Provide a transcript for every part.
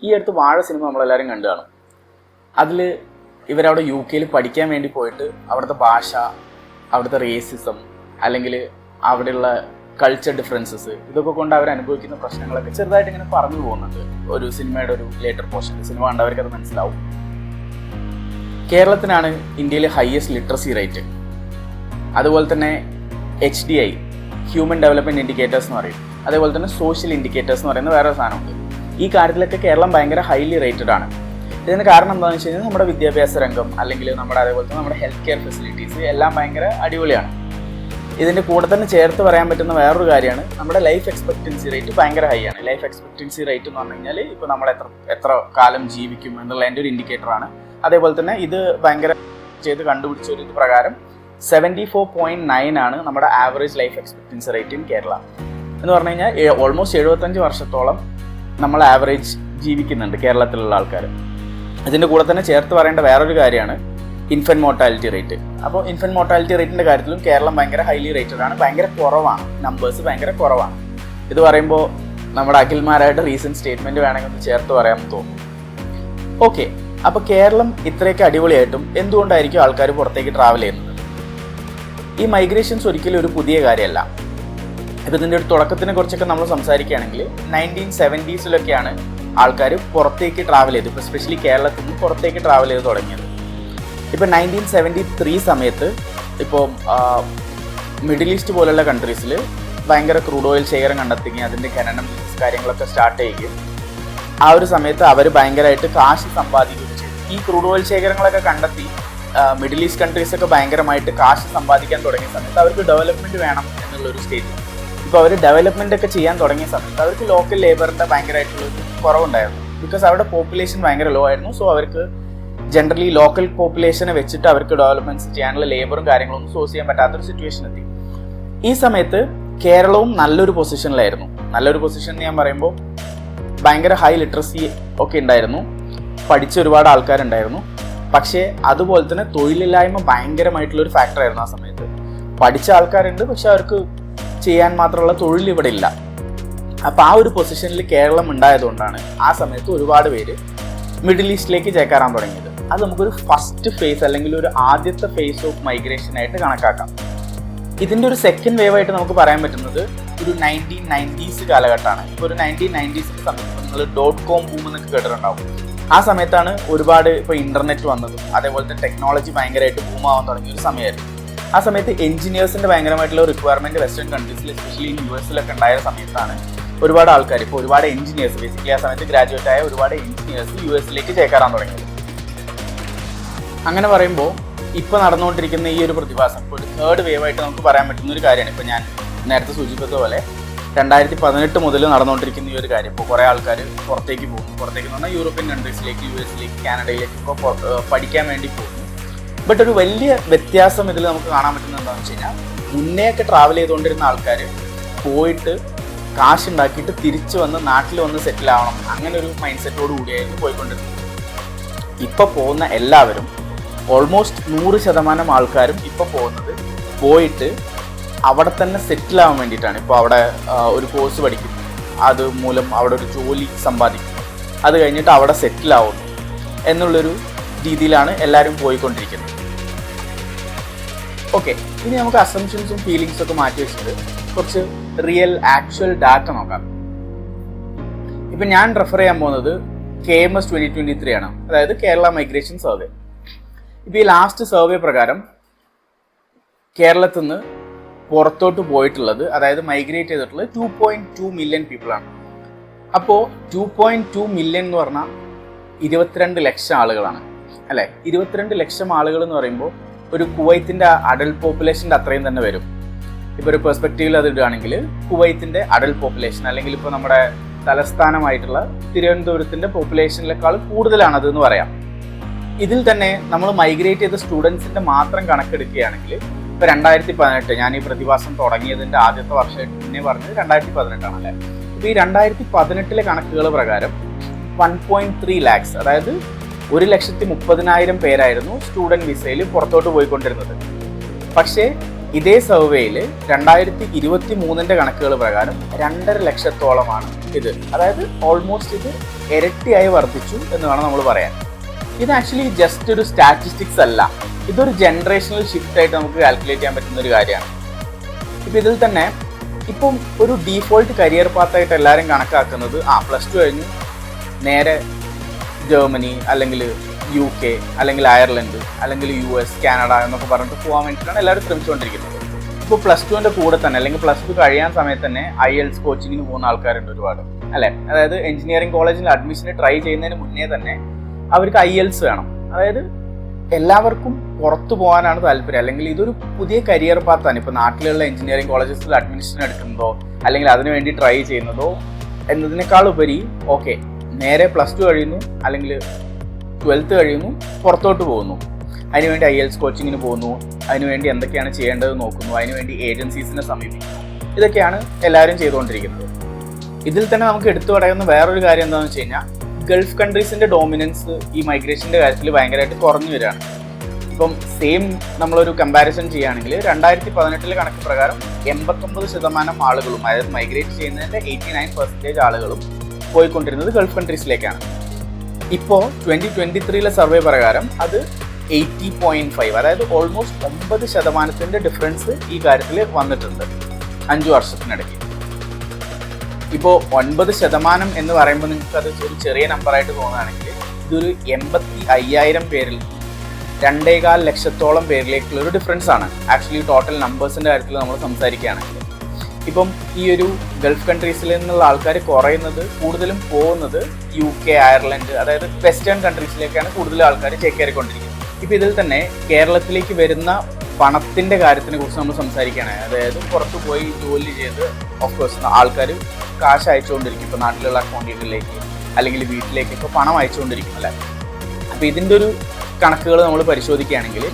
ഈ അടുത്ത് വാഴ സിനിമ നമ്മളെല്ലാവരും കണ്ടു കാണും. അതിൽ ഇവരവിടെ UK പഠിക്കാൻ വേണ്ടി പോയിട്ട് അവിടുത്തെ ഭാഷ, അവിടുത്തെ റേസിസം, അല്ലെങ്കിൽ അവിടെയുള്ള കൾച്ചർ ഡിഫറൻസസ്, ഇതൊക്കെ കൊണ്ട് അവർ അനുഭവിക്കുന്ന പ്രശ്നങ്ങളൊക്കെ ചെറുതായിട്ട് ഇങ്ങനെ പറഞ്ഞു പോകുന്നുണ്ട് ഒരു സിനിമയുടെ ഒരു ലേറ്റർ പോർഷൻ. സിനിമ കണ്ടവർക്ക് അത് മനസ്സിലാവും. കേരളത്തിനാണ് ഇന്ത്യയിലെ ഹയസ്റ്റ് ലിറ്ററസി റേറ്റ്. അതുപോലെ തന്നെ HDI, ഹ്യൂമൻ ഡെവലപ്മെൻറ്റ് ഇൻഡിക്കേറ്റേഴ്സ് എന്ന് പറയും. അതേപോലെ തന്നെ സോഷ്യൽ ഇൻഡിക്കേറ്റേഴ്സ് എന്ന് പറയുന്ന വേറെ സാധനമുണ്ട്. ഈ കാര്യത്തിലൊക്കെ കേരളം ഭയങ്കര ഹൈലി റേറ്റഡ് ആണ്. ഇതിന് കാരണം എന്താണെന്ന് വെച്ച് കഴിഞ്ഞാൽ നമ്മുടെ വിദ്യാഭ്യാസ രംഗം, അല്ലെങ്കിൽ അതേപോലെ തന്നെ നമ്മുടെ ഹെൽത്ത് കെയർ ഫെസിലിറ്റീസ് എല്ലാം ഭയങ്കര അടിപൊളിയാണ്. ഇതിൻ്റെ കൂടെ തന്നെ ചേർത്ത് പറയാൻ പറ്റുന്ന വേറൊരു കാര്യമാണ് നമ്മുടെ ലൈഫ് എക്സ്പെക്റ്റൻസി റേറ്റ് ഭയങ്കര ഹൈ ആണ്. ലൈഫ് എക്സ്പെക്റ്റൻസി റേറ്റ് എന്ന് പറഞ്ഞു കഴിഞ്ഞാൽ ഇപ്പോൾ നമ്മൾ എത്ര കാലം ജീവിക്കും എന്നുള്ളതിൻ്റെ ഒരു ഇൻഡിക്കേറ്ററാണ്. അതേപോലെ തന്നെ ഇത് ഭയങ്കര കണ്ടുപിടിച്ച ഒരു ഇത് പ്രകാരം 74.9 ആണ് നമ്മുടെ average life expectancy rate in Kerala. എന്ന് പറഞ്ഞു കഴിഞ്ഞാൽ ഓൾമോസ്റ്റ് 75 വർഷത്തോളം നമ്മൾ ആവറേജ് ജീവിക്കുന്നുണ്ട് കേരളത്തിലുള്ള ആൾക്കാർ. ഇതിൻ്റെ കൂടെ തന്നെ ചേർത്ത് പറയേണ്ട വേറൊരു കാര്യമാണ് ഇൻഫൻറ്റ് മോർട്ടാലിറ്റി റേറ്റ്. അപ്പോൾ ഇൻഫൻറ്റ് മോർട്ടാലിറ്റി റേറ്റിൻ്റെ കാര്യത്തിലും കേരളം ഭയങ്കര ഹൈലി റേറ്റഡ് ആണ്. ഭയങ്കര കുറവാണ്, നമ്പേഴ്സ് ഭയങ്കര കുറവാണ്. ഇത് പറയുമ്പോൾ നമ്മുടെ അഖിൽമാരായിട്ട് റീസെൻറ്റ് സ്റ്റേറ്റ്മെൻറ്റ് വേണമെങ്കിൽ ഒന്ന് ചേർത്ത് പറയാമെന്ന് തോന്നുന്നു. ഓക്കെ, അപ്പോൾ കേരളം ഇത്രയൊക്കെ അടിപൊളിയായിട്ടും എന്തുകൊണ്ടായിരിക്കും ആൾക്കാർ പുറത്തേക്ക് ട്രാവൽ ചെയ്യുന്നത്? ഈ മൈഗ്രേഷൻസ് ഒരിക്കലും ഒരു പുതിയ കാര്യമല്ല. ഇപ്പോൾ ഇതിൻ്റെ ഒരു തുടക്കത്തിനെ കുറിച്ചൊക്കെ നമ്മൾ സംസാരിക്കുകയാണെങ്കിൽ 1970s ആൾക്കാർ പുറത്തേക്ക് ട്രാവൽ ചെയ്തു. ഇപ്പോൾ എസ്പെഷ്യലി കേരളത്തിൽ നിന്ന് പുറത്തേക്ക് ട്രാവൽ ചെയ്ത് തുടങ്ങിയത്. ഇപ്പോൾ 1973 സമയത്ത് ഇപ്പോൾ മിഡിൽ ഈസ്റ്റ് പോലുള്ള കൺട്രീസിൽ ഭയങ്കര ക്രൂഡ് ഓയിൽ ശേഖരം കണ്ടെത്തുകയും അതിൻ്റെ ഖനനം കാര്യങ്ങളൊക്കെ സ്റ്റാർട്ട് ചെയ്യുകയും ആ ഒരു സമയത്ത് അവർ ഭയങ്കരമായിട്ട് കാശ് സമ്പാദിക്കുകയും ചെയ്തു. ഈ ക്രൂഡ് ഓയിൽ ശേഖരങ്ങളൊക്കെ കണ്ടെത്തി മിഡിൽ ഈസ്റ്റ് കൺട്രീസൊക്കെ ഭയങ്കരമായിട്ട് കാശ് സമ്പാദിക്കാൻ തുടങ്ങിയ സമയത്ത് അവർക്ക് ഡെവലപ്മെൻറ്റ് വേണം എന്നുള്ളൊരു സ്റ്റേറ്റ്. ഇപ്പോൾ അവർ ഡെവലപ്മെൻ്റ് ഒക്കെ ചെയ്യാൻ തുടങ്ങിയ സമയത്ത് അവർക്ക് ലോക്കൽ ലേബറിൻ്റെ ഭയങ്കരമായിട്ടുള്ളൊരു കുറവുണ്ടായിരുന്നു. ബിക്കോസ് അവരുടെ പോപ്പുലേഷൻ ഭയങ്കര ലോ ആയിരുന്നു. സോ അവർക്ക് ജനറലി ലോക്കൽ പോപ്പുലേഷനെ വെച്ചിട്ട് അവർക്ക് ഡെവലപ്മെൻറ്റ്സ് ചെയ്യാനുള്ള ലേബറും കാര്യങ്ങളൊന്നും സോഴ്സ് ചെയ്യാൻ പറ്റാത്തൊരു സിറ്റുവേഷൻ എത്തി. ഈ സമയത്ത് കേരളവും നല്ലൊരു പൊസിഷനിലായിരുന്നു. നല്ലൊരു പൊസിഷൻ എന്ന് ഞാൻ പറയുമ്പോൾ ഭയങ്കര ഹൈ ലിറ്ററസി ഒക്കെ ഉണ്ടായിരുന്നു, പഠിച്ച ഒരുപാട് ആൾക്കാരുണ്ടായിരുന്നു. പക്ഷേ അതുപോലെ തന്നെ തൊഴിലില്ലായ്മ ഭയങ്കരമായിട്ടുള്ളൊരു ഫാക്ടറായിരുന്നു ആ സമയത്ത്. പഠിച്ച ആൾക്കാരുണ്ട്, പക്ഷെ അവർക്ക് ചെയ്യാൻ മാത്രമുള്ള തൊഴിൽ ഇവിടെ ഇല്ല. അപ്പോൾ ആ ഒരു പൊസിഷനിൽ കേരളം ഉണ്ടായതുകൊണ്ടാണ് ആ സമയത്ത് ഒരുപാട് പേര് മിഡിൽ ഈസ്റ്റിലേക്ക് ചേക്കാറാൻ തുടങ്ങിയത്. അത് നമുക്കൊരു ഫസ്റ്റ് ഫേസ് അല്ലെങ്കിൽ ഒരു ആദ്യത്തെ ഫേസ് ഓഫ് മൈഗ്രേഷനായിട്ട് കണക്കാക്കാം. ഇതിൻ്റെ ഒരു സെക്കൻഡ് വേവ് ആയിട്ട് നമുക്ക് പറയാൻ പറ്റുന്നത് ഒരു 1990s കാലഘട്ടമാണ്. ഇപ്പോൾ ഒരു 1990s സമയത്ത് നിങ്ങൾ .com ബൂം എന്നൊക്കെ കേട്ടിട്ടുണ്ടാവും. ആ സമയത്താണ് ഒരുപാട് ഇപ്പോൾ ഇൻ്റർനെറ്റ് വന്നതും അതേപോലെ തന്നെ ടെക്നോളജി ഭയങ്കരമായിട്ട് ബൂമാവാൻ തുടങ്ങിയ ഒരു സമയമായിരുന്നു. ആ സമയത്ത് എഞ്ചിനീയേഴ്സിൻ്റെ ഭയങ്കരമായിട്ടുള്ള റിക്വയർമെൻറ്റ് വെസ്റ്റേൺ കൺട്രീസിൽ എസ്പെഷ്യലി US ഉണ്ടായ സമയത്താണ് ഒരുപാട് ആൾക്കാർ, ഇപ്പോൾ ഒരുപാട് എഞ്ചിനീയേഴ്സ് ബേസിക്കലി ആ സമയത്ത് ഗ്രാജുവേറ്റ് ആയ ഒരുപാട് എഞ്ചിനീയേഴ്സ് US ചേക്കാറാൻ തുടങ്ങിയത്. അങ്ങനെ പറയുമ്പോൾ ഇപ്പോൾ നടന്നുകൊണ്ടിരിക്കുന്ന ഈ ഒരു പ്രതിഭാസം ഇപ്പോൾ ഒരു തേർഡ് വേവ് ആയിട്ട് നമുക്ക് പറയാൻ പറ്റുന്ന ഒരു കാര്യമാണ്. ഇപ്പോൾ ഞാൻ നേരത്തെ സൂചിപ്പിച്ച പോലെ 2018 മുതൽ നടന്നുകൊണ്ടിരിക്കുന്ന ഈ ഒരു കാര്യം. ഇപ്പോൾ കുറേ ആൾക്കാർ പുറത്തേക്ക് പോകുന്നു. പുറത്തേക്ക് എന്ന് പറഞ്ഞാൽ യൂറോപ്യൻ കൺട്രീസിലേക്ക്, US കാനഡയിലേക്ക് ഇപ്പോൾ പഠിക്കാൻ വേണ്ടി പോകുന്നു. ബട്ട് ഒരു വലിയ വ്യത്യാസം ഇതിൽ നമുക്ക് കാണാൻ പറ്റുന്നത് എന്താണെന്ന് വെച്ച് കഴിഞ്ഞാൽ മുന്നേയൊക്കെ ട്രാവൽ ചെയ്തുകൊണ്ടിരുന്ന ആൾക്കാർ പോയിട്ട് കാശുണ്ടാക്കിയിട്ട് തിരിച്ചു വന്ന് നാട്ടിൽ വന്ന് സെറ്റിൽ ആവണം, അങ്ങനെ ഒരു മൈൻഡ് സെറ്റോട് കൂടിയായിരുന്നു പോയിക്കൊണ്ടിരുന്നത്. ഇപ്പോൾ പോകുന്ന എല്ലാവരും ഓൾമോസ്റ്റ് 100% ആൾക്കാരും ഇപ്പോൾ പോകുന്നത് പോയിട്ട് അവിടെ തന്നെ സെറ്റിൽ ആവാൻ വേണ്ടിയിട്ടാണ്. ഇപ്പോൾ അവിടെ ഒരു കോഴ്സ് പഠിക്കുന്നു, അത് മൂലം അവിടെ ഒരു ജോലി സമ്പാദിക്കുന്നു, അത് കഴിഞ്ഞിട്ട് അവിടെ സെറ്റിൽ ആവുന്നു എന്നുള്ളൊരു രീതിയിലാണ് എല്ലാവരും പോയിക്കൊണ്ടിരിക്കുന്നത്. ഓക്കെ, ഇനി നമുക്ക് അസംഷൻസും ഫീലിങ്സും ഒക്കെ മാറ്റി വെച്ചിട്ട് കുറച്ച് റിയൽ ആക്ച്വൽ ഡാറ്റ നോക്കാം. ഇപ്പം ഞാൻ റെഫർ ചെയ്യാൻ പോകുന്നത് KMS 2023 ആണ്, അതായത് കേരള മൈഗ്രേഷൻ സർവേ. ഇപ്പോൾ ഈ ലാസ്റ്റ് സർവേ പ്രകാരം കേരളത്തിൽ നിന്ന് പുറത്തോട്ട് പോയിട്ടുള്ളത്, അതായത് മൈഗ്രേറ്റ് ചെയ്തിട്ടുള്ളത് 2.2 മില്യൺ പീപ്പിളാണ്. അപ്പോൾ 2.2 മില്യൺ എന്ന് പറഞ്ഞാൽ 22 ലക്ഷം ആളുകളാണ് അല്ലേ? 22 ലക്ഷം ആളുകൾ എന്ന് പറയുമ്പോൾ ഒരു കുവൈത്തിൻ്റെ അഡൽട്ട് പോപ്പുലേഷൻ്റെ അത്രയും തന്നെ വരും. ഇപ്പോൾ ഒരു പെർസ്പെക്റ്റീവിൽ അത് ഇടുകയാണെങ്കിൽ കുവൈത്തിൻ്റെ അഡൽട്ട് പോപ്പുലേഷൻ അല്ലെങ്കിൽ ഇപ്പോൾ നമ്മുടെ തലസ്ഥാനമായിട്ടുള്ള തിരുവനന്തപുരത്തിൻ്റെ പോപ്പുലേഷനിലേക്കാൾ കൂടുതലാണത് എന്ന് പറയാം. ഇതിൽ തന്നെ നമ്മൾ മൈഗ്രേറ്റ് ചെയ്ത സ്റ്റുഡൻസിൻ്റെ മാത്രം കണക്കെടുക്കുകയാണെങ്കിൽ ഇപ്പോൾ 2018, ഞാൻ ഈ പ്രതിഭാസം തുടങ്ങിയതിൻ്റെ ആദ്യത്തെ വർഷമായിട്ട് പിന്നെ പറഞ്ഞത് 2018 ആണല്ലേ. ഇപ്പോൾ ഈ 2018 കണക്കുകൾ പ്രകാരം 1.3 lakhs, അതായത് 1,30,000 പേരായിരുന്നു സ്റ്റുഡൻറ് വിസയിൽ പുറത്തോട്ട് പോയിക്കൊണ്ടിരുന്നത്. പക്ഷേ ഇതേ സർവേയിൽ 2023 കണക്കുകൾ പ്രകാരം 2.5 ലക്ഷത്തോളമാണ് ഇത്. അതായത് ഓൾമോസ്റ്റ് ഇത് ഇരട്ടിയായി വർദ്ധിച്ചു എന്ന് വേണം നമ്മൾ പറയാൻ. ഇത് ആക്ച്വലി ജസ്റ്റ് ഒരു സ്റ്റാറ്റിസ്റ്റിക്സ് അല്ല, ഇതൊരു ജനറേഷണൽ ഷിഫ്റ്റ് ആയിട്ട് നമുക്ക് കാൽക്കുലേറ്റ് ചെയ്യാൻ പറ്റുന്ന ഒരു കാര്യമാണ്. ഇപ്പം ഇതിൽ തന്നെ ഇപ്പം ഒരു ഡീഫോൾട്ട് കരിയർ പാത്തായിട്ട് എല്ലാവരും കണക്കാക്കുന്നത് +2 കഴിഞ്ഞു നേരെ ജർമ്മനി അല്ലെങ്കിൽ UK അല്ലെങ്കിൽ അയർലൻഡ് അല്ലെങ്കിൽ US, കാനഡ എന്നൊക്കെ പറഞ്ഞിട്ട് പോകാൻ വേണ്ടിയിട്ടാണ് എല്ലാവരും ശ്രമിച്ചുകൊണ്ടിരിക്കുന്നത്. ഇപ്പോൾ +2ൻ്റെ കൂടെ തന്നെ അല്ലെങ്കിൽ +2 കഴിയാൻ സമയത്ത് തന്നെ IELTS കോച്ചിങ്ങിന് പോകുന്ന ആൾക്കാരുണ്ട് ഒരുപാട്, അല്ലേ? അതായത് എഞ്ചിനീയറിംഗ് കോളേജിൽ അഡ്മിഷന് ട്രൈ ചെയ്യുന്നതിന് മുന്നേ തന്നെ അവർക്ക് IELTS വേണം. അതായത് എല്ലാവർക്കും പുറത്തു പോകാനാണ് താല്പര്യം, അല്ലെങ്കിൽ ഇതൊരു പുതിയ കരിയർ പാത്താണ്. ഇപ്പോൾ നാട്ടിലുള്ള എഞ്ചിനീയറിംഗ് കോളേജസിൽ അഡ്മിഷൻ എടുക്കുന്നതോ അല്ലെങ്കിൽ അതിനു വേണ്ടി ട്രൈ ചെയ്യുന്നതോ എന്നതിനേക്കാൾ ഉപരി നേരെ +2 കഴിയുന്നു അല്ലെങ്കിൽ 12th കഴിയുന്നു, പുറത്തോട്ട് പോകുന്നു, അതിനുവേണ്ടി IELTS കോച്ചിങ്ങിന് പോകുന്നു, അതിനുവേണ്ടി എന്തൊക്കെയാണ് ചെയ്യേണ്ടത് നോക്കുന്നു, അതിനുവേണ്ടി ഏജൻസീസിനെ സമീപിക്കുന്നു. ഇതൊക്കെയാണ് എല്ലാവരും ചെയ്തുകൊണ്ടിരിക്കുന്നത്. ഇതിൽ തന്നെ നമുക്ക് എടുത്തു പറയുന്ന വേറൊരു കാര്യം എന്താണെന്ന് വെച്ച് കഴിഞ്ഞാൽ, ഗൾഫ് കൺട്രീസിൻ്റെ ഡോമിനൻസ് ഈ മൈഗ്രേഷൻ്റെ കാര്യത്തിൽ ഭയങ്കരമായിട്ട് കുറഞ്ഞു വരികയാണ്. ഇപ്പം സെയിം നമ്മളൊരു കമ്പാരിസൺ ചെയ്യുകയാണെങ്കിൽ 2018 കണക്ക് പ്രകാരം 89% ആളുകളും, അതായത് മൈഗ്രേറ്റ് ചെയ്യുന്നതിൻ്റെ 89% ആളുകളും പോയിക്കൊണ്ടിരുന്നത് ഗൾഫ് കൺട്രീസിലേക്കാണ്. ഇപ്പോൾ 2023 സർവേ പ്രകാരം അത് 80.5, അതായത് ഓൾമോസ്റ്റ് 9% ഡിഫറൻസ് ഈ കാര്യത്തിൽ വന്നിട്ടുണ്ട് 5 വർഷത്തിനിടയ്ക്ക്. ഇപ്പോൾ 9% എന്ന് പറയുമ്പോൾ നിങ്ങൾക്ക് അത് ഒരു ചെറിയ നമ്പറായിട്ട് തോന്നുകയാണെങ്കിൽ, ഇതൊരു 85,000 പേരിൽ 2.25 ലക്ഷത്തോളം പേരിലേക്കുള്ളൊരു ഡിഫറൻസ് ആണ് ആക്ച്വലി ടോട്ടൽ നമ്പേഴ്സിൻ്റെ കാര്യത്തിൽ നമ്മൾ സംസാരിക്കുകയാണെങ്കിൽ. ഇപ്പം ഈ ഒരു ഗൾഫ് കൺട്രീസിൽ നിന്നുള്ള ആൾക്കാർ കുറയുന്നത്, കൂടുതലും പോകുന്നത് UK, അയർലൻഡ്, അതായത് വെസ്റ്റേൺ കൺട്രീസിലേക്കാണ് കൂടുതൽ ആൾക്കാർ ചേക്കേറിക്കൊണ്ടിരിക്കുന്നത്. ഇപ്പം ഇതിൽ തന്നെ കേരളത്തിലേക്ക് വരുന്ന പണത്തിൻ്റെ കാര്യത്തിനെ കുറിച്ച് നമ്മൾ സംസാരിക്കുകയാണ്. അതായത് പുറത്തു പോയി ജോലി ചെയ്ത് ഓഫ്കോഴ്സ് ആൾക്കാർ കാശ് അയച്ചുകൊണ്ടിരിക്കും, ഇപ്പോൾ നാട്ടിലുള്ള അക്കൗണ്ടുകളിലേക്ക് അല്ലെങ്കിൽ വീട്ടിലേക്ക് ഇപ്പോൾ പണം അയച്ചുകൊണ്ടിരിക്കും, അല്ലേ? അപ്പോൾ ഇതിൻ്റെ ഒരു കണക്കുകൾ നമ്മൾ പരിശോധിക്കുകയാണെങ്കിൽ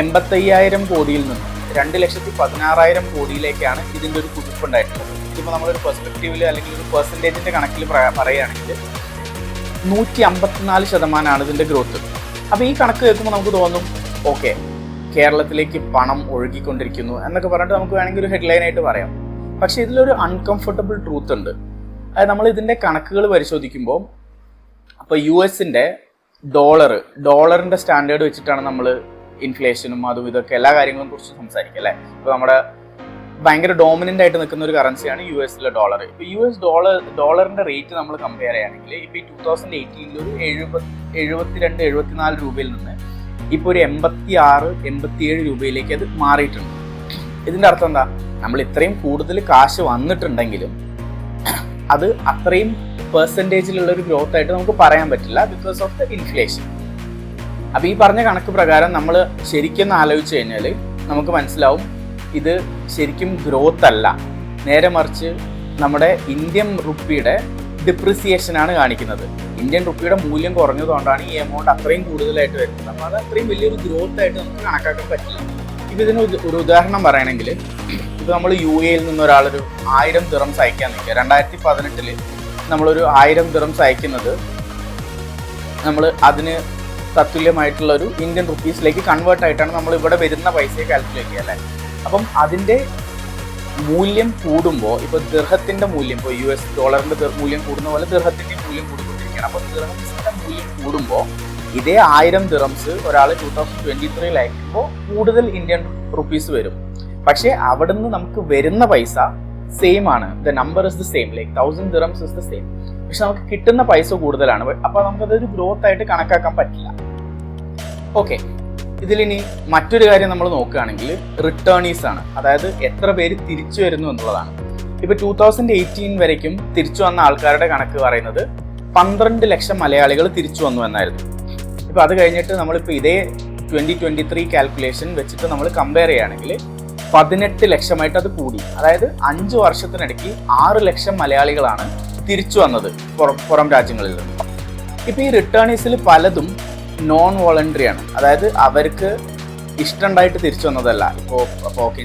85,000 കോടിയിൽ നിന്ന് 2,16,000 കോടിയിലേക്കാണ് ഇതിൻ്റെ ഒരു കുതിപ്പുണ്ടായിട്ടുള്ളത്. ഇതിപ്പോൾ നമ്മളൊരു പെർസ്പെക്റ്റീവിൽ അല്ലെങ്കിൽ ഒരു പെർസെൻറ്റേജിൻ്റെ കണക്കിൽ പറയുകയാണെങ്കിൽ 154% ഇതിൻ്റെ ഗ്രോത്ത്. അപ്പോൾ ഈ കണക്ക് കേൾക്കുമ്പോൾ നമുക്ക് തോന്നും കേരളത്തിലേക്ക് പണം ഒഴുകിക്കൊണ്ടിരിക്കുന്നു എന്നൊക്കെ പറഞ്ഞിട്ട് നമുക്ക് വേണമെങ്കിൽ ഒരു ഹെഡ്ലൈനായിട്ട് പറയാം. പക്ഷേ ഇതിലൊരു അൺകംഫർട്ടബിൾ ട്രൂത്ത് ഉണ്ട്. അതായത് നമ്മൾ ഇതിൻ്റെ കണക്കുകൾ പരിശോധിക്കുമ്പോൾ, അപ്പോൾ US-ൻ്റെ ഡോളറിൻ്റെ സ്റ്റാൻഡേർഡ് വെച്ചിട്ടാണ് നമ്മൾ ഇൻഫ്ലേഷനും അതും ഇതൊക്കെ എല്ലാ കാര്യങ്ങളും കുറിച്ച് സംസാരിക്കുക, അല്ലേ? ഇപ്പോൾ നമ്മുടെ ഭയങ്കര ഡോമിനൻ്റ് ആയിട്ട് നിൽക്കുന്ന ഒരു കറൻസിയാണ് US-ലെ ഡോളർ. ഇപ്പോൾ US ഡോളറിൻ്റെ റേറ്റ് നമ്മൾ കമ്പയർ ചെയ്യുകയാണെങ്കിൽ, ഇപ്പോൾ ഈ 2018 ഒരു 72-74 രൂപയിൽ നിന്ന് ഇപ്പോൾ ഒരു 86-87 രൂപയിലേക്ക് അത് മാറിയിട്ടുണ്ട്. ഇതിൻ്റെ അർത്ഥം എന്താ? നമ്മൾ ഇത്രയും കൂടുതൽ കാശ് വന്നിട്ടുണ്ടെങ്കിലും അത് അത്രയും പെർസെൻറ്റേജിലുള്ളൊരു ഗ്രോത്ത് ആയിട്ട് നമുക്ക് പറയാൻ പറ്റില്ല, ബിക്കോസ് ഓഫ് ദ ഇൻഫ്ലേഷൻ. അപ്പോൾ ഈ പറഞ്ഞ കണക്ക് പ്രകാരം നമ്മൾ ശരിക്കും ആലോചിച്ച് കഴിഞ്ഞാൽ നമുക്ക് മനസ്സിലാവും ഇത് ശരിക്കും ഗ്രോത്ത് അല്ല, നേരെ മറിച്ച് നമ്മുടെ ഇന്ത്യൻ റുപ്പിയുടെ ഡിപ്രിസിയേഷനാണ് കാണിക്കുന്നത്. ഇന്ത്യൻ റുപ്പിയുടെ മൂല്യം കുറഞ്ഞതുകൊണ്ടാണ് ഈ എമൗണ്ട് അത്രയും കൂടുതലായിട്ട് വരുന്നത്. അപ്പോൾ അത് അത്രയും വലിയൊരു ഗ്രോത്ത് ആയിട്ട് നമുക്ക് കണക്കാക്കാൻ പറ്റില്ല. ഇപ്പോൾ ഇതിന് ഒരു ഉദാഹരണം പറയണമെങ്കിൽ, ഇപ്പോൾ നമ്മൾ UAE-യിൽ നിന്ന് ഒരാളൊരു 1000 ദിറംസ് അയക്കാൻ നിൽക്കുക. 2018 നമ്മളൊരു 1000 ദിറംസ് അയക്കുന്നത് നമ്മൾ അതിന് തത്തുല്യമായിട്ടുള്ള ഒരു ഇന്ത്യൻ റുപ്പീസിലേക്ക് കൺവേർട്ട് ആയിട്ടാണ് നമ്മൾ ഇവിടെ വരുന്ന പൈസയെ കാൽക്കുലേറ്റ് ചെയ്യുക, അല്ലേ? അപ്പം അതിൻ്റെ മൂല്യം കൂടുമ്പോൾ, ഇപ്പോൾ ദിർഹത്തിൻ്റെ മൂല്യം, ഇപ്പോൾ US ഡോളറിൻ്റെ മൂല്യം കൂടുന്ന പോലെ ദിർഹത്തിൻ്റെ മൂല്യം കൂടിക്കൊണ്ടിരിക്കുകയാണ്. അപ്പോൾ ദിർഹത്തിൻ്റെ മൂല്യം കൂടുമ്പോൾ ഇതേ 1000 ദിറംസ് ഒരാൾ 2023 അയക്കുമ്പോൾ കൂടുതൽ ഇന്ത്യൻ റുപ്പീസ് വരും. പക്ഷേ അവിടെ നിന്ന് നമുക്ക് വരുന്ന പൈസ സെയിം ആണ്, the number is the same, like 1000 dirhams is the same. പക്ഷെ നമുക്ക് കിട്ടുന്ന പൈസ കൂടുതലാണ്. അപ്പോൾ നമുക്കതൊരു ഗ്രോത്ത് ആയിട്ട് കണക്കാക്കാൻ പറ്റില്ല. ഇതിലിനി മറ്റൊരു കാര്യം നമ്മൾ നോക്കുകയാണെങ്കിൽ റിട്ടേണീസ് ആണ്, അതായത് എത്ര പേര് തിരിച്ചു വരുന്നു എന്നുള്ളതാണ്. ഇപ്പോൾ 2018 വരയ്ക്കും തിരിച്ചു വന്ന ആൾക്കാരുടെ കണക്ക് പറയുന്നത് 12 ലക്ഷം മലയാളികൾ തിരിച്ചു വന്നു എന്നായിരുന്നു. ഇപ്പോൾ അത് കഴിഞ്ഞിട്ട് നമ്മളിപ്പോൾ ഇതേ 2023 കാൽക്കുലേഷൻ വെച്ചിട്ട് നമ്മൾ കമ്പയർ ചെയ്യുകയാണെങ്കിൽ 18 ലക്ഷമായിട്ട് അത് കൂടി. അതായത് 5 വർഷത്തിനിടയ്ക്ക് 6 ലക്ഷം മലയാളികളാണ് തിരിച്ചു വന്നത് പുറം രാജ്യങ്ങളിൽ നിന്ന്. ഇപ്പോൾ ഈ റിട്ടേണീസിൽ പലതും നോൺ വോളണ്ടറി ആണ്, അതായത് അവർക്ക് ഇഷ്ടമുണ്ടായിട്ട് തിരിച്ചു വന്നതല്ല. ഇപ്പോൾ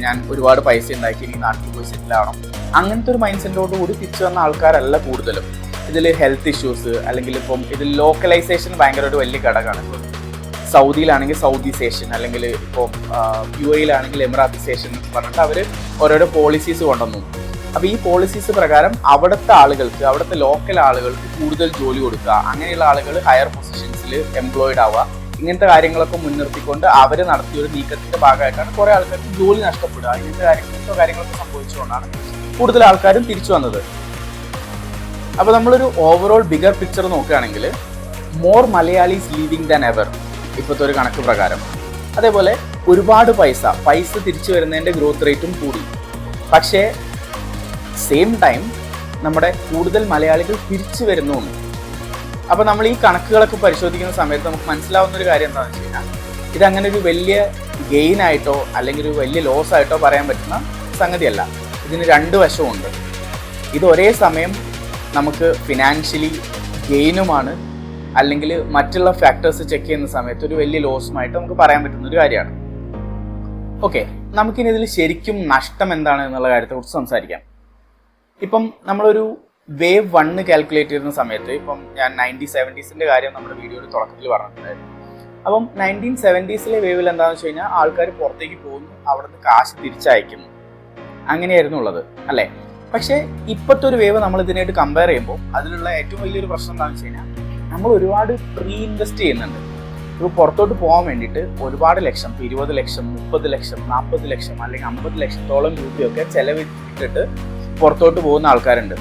ഞാൻ ഒരുപാട് പൈസ ഉണ്ടാക്കി ഇനി നാട്ടിൽ പോയി സെറ്റിൽ ആവണം, അങ്ങനത്തെ ഒരു മൈൻഡ് സെറ്റോട് കൂടി തിരിച്ചു വന്ന ആൾക്കാരല്ല കൂടുതലും. ഇതിൽ ഹെൽത്ത് ഇഷ്യൂസ് അല്ലെങ്കിൽ ഇതിൽ ലോക്കലൈസേഷൻ ഭയങ്കര ഒരു വലിയ ഘടകമാണ്. സൗദിയിലാണെങ്കിൽ സൗദി സേഷൻ, അല്ലെങ്കിൽ ഇപ്പോൾ UAE എമിറാത്തി സേഷൻ എന്ന് പറഞ്ഞിട്ട് അവർ ഓരോരോ പോളിസീസ് കൊണ്ടുവന്നു. അപ്പോൾ ഈ പോളിസീസ് പ്രകാരം അവിടുത്തെ ആളുകൾക്ക്, അവിടുത്തെ ലോക്കൽ ആളുകൾക്ക് കൂടുതൽ ജോലി കൊടുക്കുക, അങ്ങനെയുള്ള ആളുകൾ ഹയർ പൊസിഷൻസിൽ എംപ്ലോയിഡ് ആവുക, ഇങ്ങനത്തെ കാര്യങ്ങളൊക്കെ മുൻനിർത്തിക്കൊണ്ട് അവർ നടത്തിയ ഒരു നീക്കത്തിന്റെ ഭാഗമായിട്ടാണ് കുറേ ആൾക്കാർക്ക് ജോലി നഷ്ടപ്പെടുക. ഇങ്ങനത്തെ കാര്യങ്ങളൊക്കെ സംഭവിച്ചുകൊണ്ടാണ് കൂടുതൽ ആൾക്കാരും തിരിച്ചു വന്നത്. അപ്പോൾ നമ്മളൊരു ഓവറോൾ ബിഗർ പിക്ചർ നോക്കുകയാണെങ്കിൽ more Malayalees living than ever ഇപ്പോഴത്തെ ഒരു കണക്ക് പ്രകാരം. അതേപോലെ ഒരുപാട് പൈസ തിരിച്ചു വരുന്നതിൻ്റെ ഗ്രോത്ത് റേറ്റും കൂടി. പക്ഷേ സെയിം ടൈം നമ്മുടെ കൂടുതൽ മലയാളികൾ തിരിച്ചു വരുന്നുണ്ട്. അപ്പോൾ നമ്മൾ ഈ കണക്കുകളൊക്കെ പരിശോധിക്കുന്ന സമയത്ത് നമുക്ക് മനസ്സിലാവുന്ന ഒരു കാര്യം എന്താണെന്ന് വെച്ച് കഴിഞ്ഞാൽ, ഇതങ്ങനെ ഒരു വലിയ ഗെയിൻ ആയിട്ടോ അല്ലെങ്കിൽ ഒരു വലിയ ലോസ് ആയിട്ടോ പറയാൻ പറ്റുന്ന സംഗതിയല്ല. ഇതിന് രണ്ട് വശമുണ്ട്. ഇത് ഒരേ സമയം നമുക്ക് ഫിനാൻഷ്യലി ഗെയിനുമാണ്, അല്ലെങ്കിൽ മറ്റുള്ള ഫാക്ടേഴ്സ് ചെക്ക് ചെയ്യുന്ന സമയത്ത് ഒരു വലിയ ലോസുമായിട്ട് നമുക്ക് പറയാൻ പറ്റുന്ന ഒരു കാര്യമാണ്. ഓക്കെ, നമുക്കിനി ഇതിൽ ശരിക്കും നഷ്ടം എന്താണ് എന്നുള്ള കാര്യത്തെക്കുറിച്ച് സംസാരിക്കാം. ഇപ്പം നമ്മളൊരു വേവ് 1 കാൽക്കുലേറ്റ് ചെയ്യുന്ന സമയത്ത്, ഇപ്പം ഞാൻ 1970s കാര്യം നമ്മുടെ വീഡിയോയുടെ തുടക്കത്തിൽ പറഞ്ഞിട്ടുണ്ടായിരുന്നു. അപ്പം 1970s വേവിൽ എന്താണെന്ന് വെച്ച് കഴിഞ്ഞാൽ ആൾക്കാർ പുറത്തേക്ക് പോകുന്നു, അവിടെ നിന്ന് കാശ് തിരിച്ചയക്കുന്നു, അങ്ങനെയായിരുന്നു ഉള്ളത് അല്ലേ. പക്ഷേ ഇപ്പോഴത്തെ ഒരു വേവ് നമ്മൾ ഇതിനായിട്ട് കമ്പയർ ചെയ്യുമ്പോൾ അതിലുള്ള ഏറ്റവും വലിയൊരു പ്രശ്നം എന്താണെന്ന് വെച്ച് കഴിഞ്ഞാൽ, നമ്മൾ ഒരുപാട് പ്രീ ഇൻവെസ്റ്റ് ചെയ്യുന്നുണ്ട്. ഇപ്പോൾ പുറത്തോട്ട് പോകാൻ വേണ്ടിയിട്ട് ഒരുപാട് ലക്ഷം, 20 ലക്ഷം, 30 ലക്ഷം, 40 ലക്ഷം അല്ലെങ്കിൽ 50 ലക്ഷത്തോളം രൂപയൊക്കെ ചെലവിട്ടിട്ട് പുറത്തോട്ട് പോകുന്ന ആൾക്കാരുണ്ട്.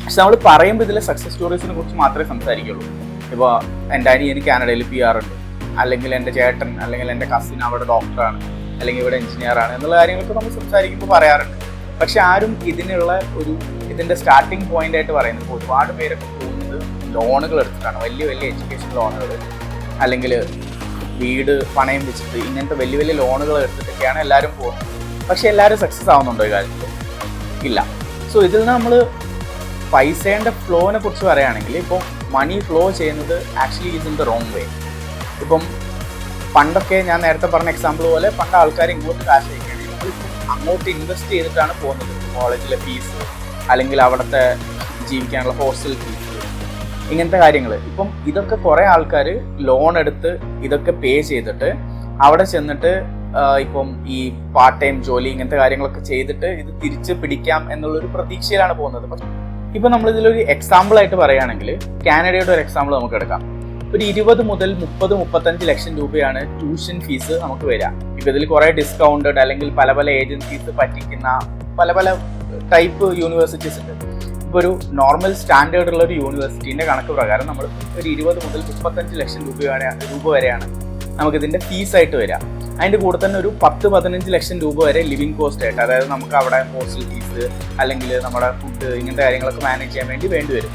പക്ഷെ നമ്മൾ പറയുമ്പോൾ ഇതിലെ സക്സസ് സ്റ്റോറീസിനെ കുറിച്ച് മാത്രമേ സംസാരിക്കുള്ളൂ. ഇപ്പോൾ എൻ്റെ അനിയൻ കാനഡയിൽ PR ഉണ്ട്, അല്ലെങ്കിൽ എൻ്റെ ചേട്ടൻ അല്ലെങ്കിൽ എൻ്റെ കസിൻ അവിടെ ഡോക്ടറാണ്, അല്ലെങ്കിൽ ഇവിടെ എഞ്ചിനീയറാണ് എന്നുള്ള കാര്യങ്ങളൊക്കെ നമ്മൾ സംസാരിക്കുമ്പോൾ പറയാറുണ്ട്. പക്ഷെ ആരും ഇതിൻ്റെ സ്റ്റാർട്ടിങ് പോയിന്റ് ആയിട്ട് പറയുന്നത്, ഒരുപാട് പേരൊക്കെ പോകുന്നത് ലോണുകൾ എടുത്തിട്ടാണ്, വലിയ വലിയ എഡ്യൂക്കേഷൻ ലോണുകൾ അല്ലെങ്കിൽ വീട് പണയം വെച്ചിട്ട് ഇങ്ങനത്തെ വലിയ വലിയ ലോണുകൾ എടുത്തിട്ടൊക്കെയാണ് എല്ലാവരും പോകുന്നത്. പക്ഷെ എല്ലാവരും സക്സസ് ആവുന്നുണ്ടോ ഈ കാര്യത്തിൽ? ഇല്ല. സോ ഇതിൽ നിന്ന് നമ്മൾ പൈസേൻ്റെ ഫ്ലോനെ കുറിച്ച് പറയുകയാണെങ്കിൽ, ഇപ്പോൾ മണി ഫ്ലോ ചെയ്യുന്നത് actually is in the wrong വേ. ഇപ്പം പണ്ടൊക്കെ ഞാൻ നേരത്തെ പറഞ്ഞ എക്സാമ്പിൾ പോലെ പണ്ട് ആൾക്കാർ ഇങ്ങോട്ട് കാശ് അയക്കുകയാണെങ്കിൽ അങ്ങോട്ട് ഇൻവെസ്റ്റ് ചെയ്തിട്ടാണ് പോകുന്നത്. കോളേജിലെ ഫീസ് അല്ലെങ്കിൽ അവിടുത്തെ ജീവിക്കാനുള്ള ഹോസ്റ്റൽ ഫീസ്, ഇങ്ങനത്തെ കാര്യങ്ങൾ. ഇപ്പം ഇതൊക്കെ കുറേ ആൾക്കാർ ലോൺ എടുത്ത് ഇതൊക്കെ പേ ചെയ്തിട്ട് അവിടെ ചെന്നിട്ട് ഇപ്പം ഈ പാർട്ട് ടൈം ജോലി ഇങ്ങനത്തെ കാര്യങ്ങളൊക്കെ ചെയ്തിട്ട് ഇത് തിരിച്ച് പിടിക്കാം എന്നുള്ളൊരു പ്രതീക്ഷയിലാണ് പോകുന്നത്. പക്ഷേ ഇപ്പം നമ്മളിതിലൊരു എക്സാമ്പിൾ ആയിട്ട് പറയുകയാണെങ്കിൽ കാനഡയുടെ ഒരു എക്സാമ്പിൾ നമുക്ക് എടുക്കാം. ഒരു 20 മുതൽ 30-35 ലക്ഷം രൂപയാണ് ട്യൂഷൻ ഫീസ് നമുക്ക് വരിക. ഇപ്പം ഇതിൽ കുറേ ഡിസ്കൗണ്ടഡ് അല്ലെങ്കിൽ പല പല ഏജൻസീസ് പറ്റിക്കുന്ന പല ടൈപ്പ് യൂണിവേഴ്സിറ്റീസ് ഉണ്ട്. ഇപ്പോൾ ഒരു നോർമൽ സ്റ്റാൻഡേർഡ് ഉള്ള ഒരു യൂണിവേഴ്സിറ്റീൻ്റെ കണക്ക് പ്രകാരം നമ്മൾ ഒരു 20 മുതൽ 35 ലക്ഷം രൂപ വരെയാണ് നമുക്കിതിൻ്റെ ഫീസായിട്ട് വരിക. അതിൻ്റെ കൂടെ തന്നെ ഒരു 10-15 ലക്ഷം രൂപ വരെ ലിവിങ് കോസ്റ്റ് ആയിട്ട്, അതായത് നമുക്ക് അവിടെ ഹോസ്റ്റൽ ഫീസ് അല്ലെങ്കിൽ നമ്മുടെ ഫുഡ് ഇങ്ങനത്തെ കാര്യങ്ങളൊക്കെ മാനേജ് ചെയ്യാൻ വേണ്ടി വരും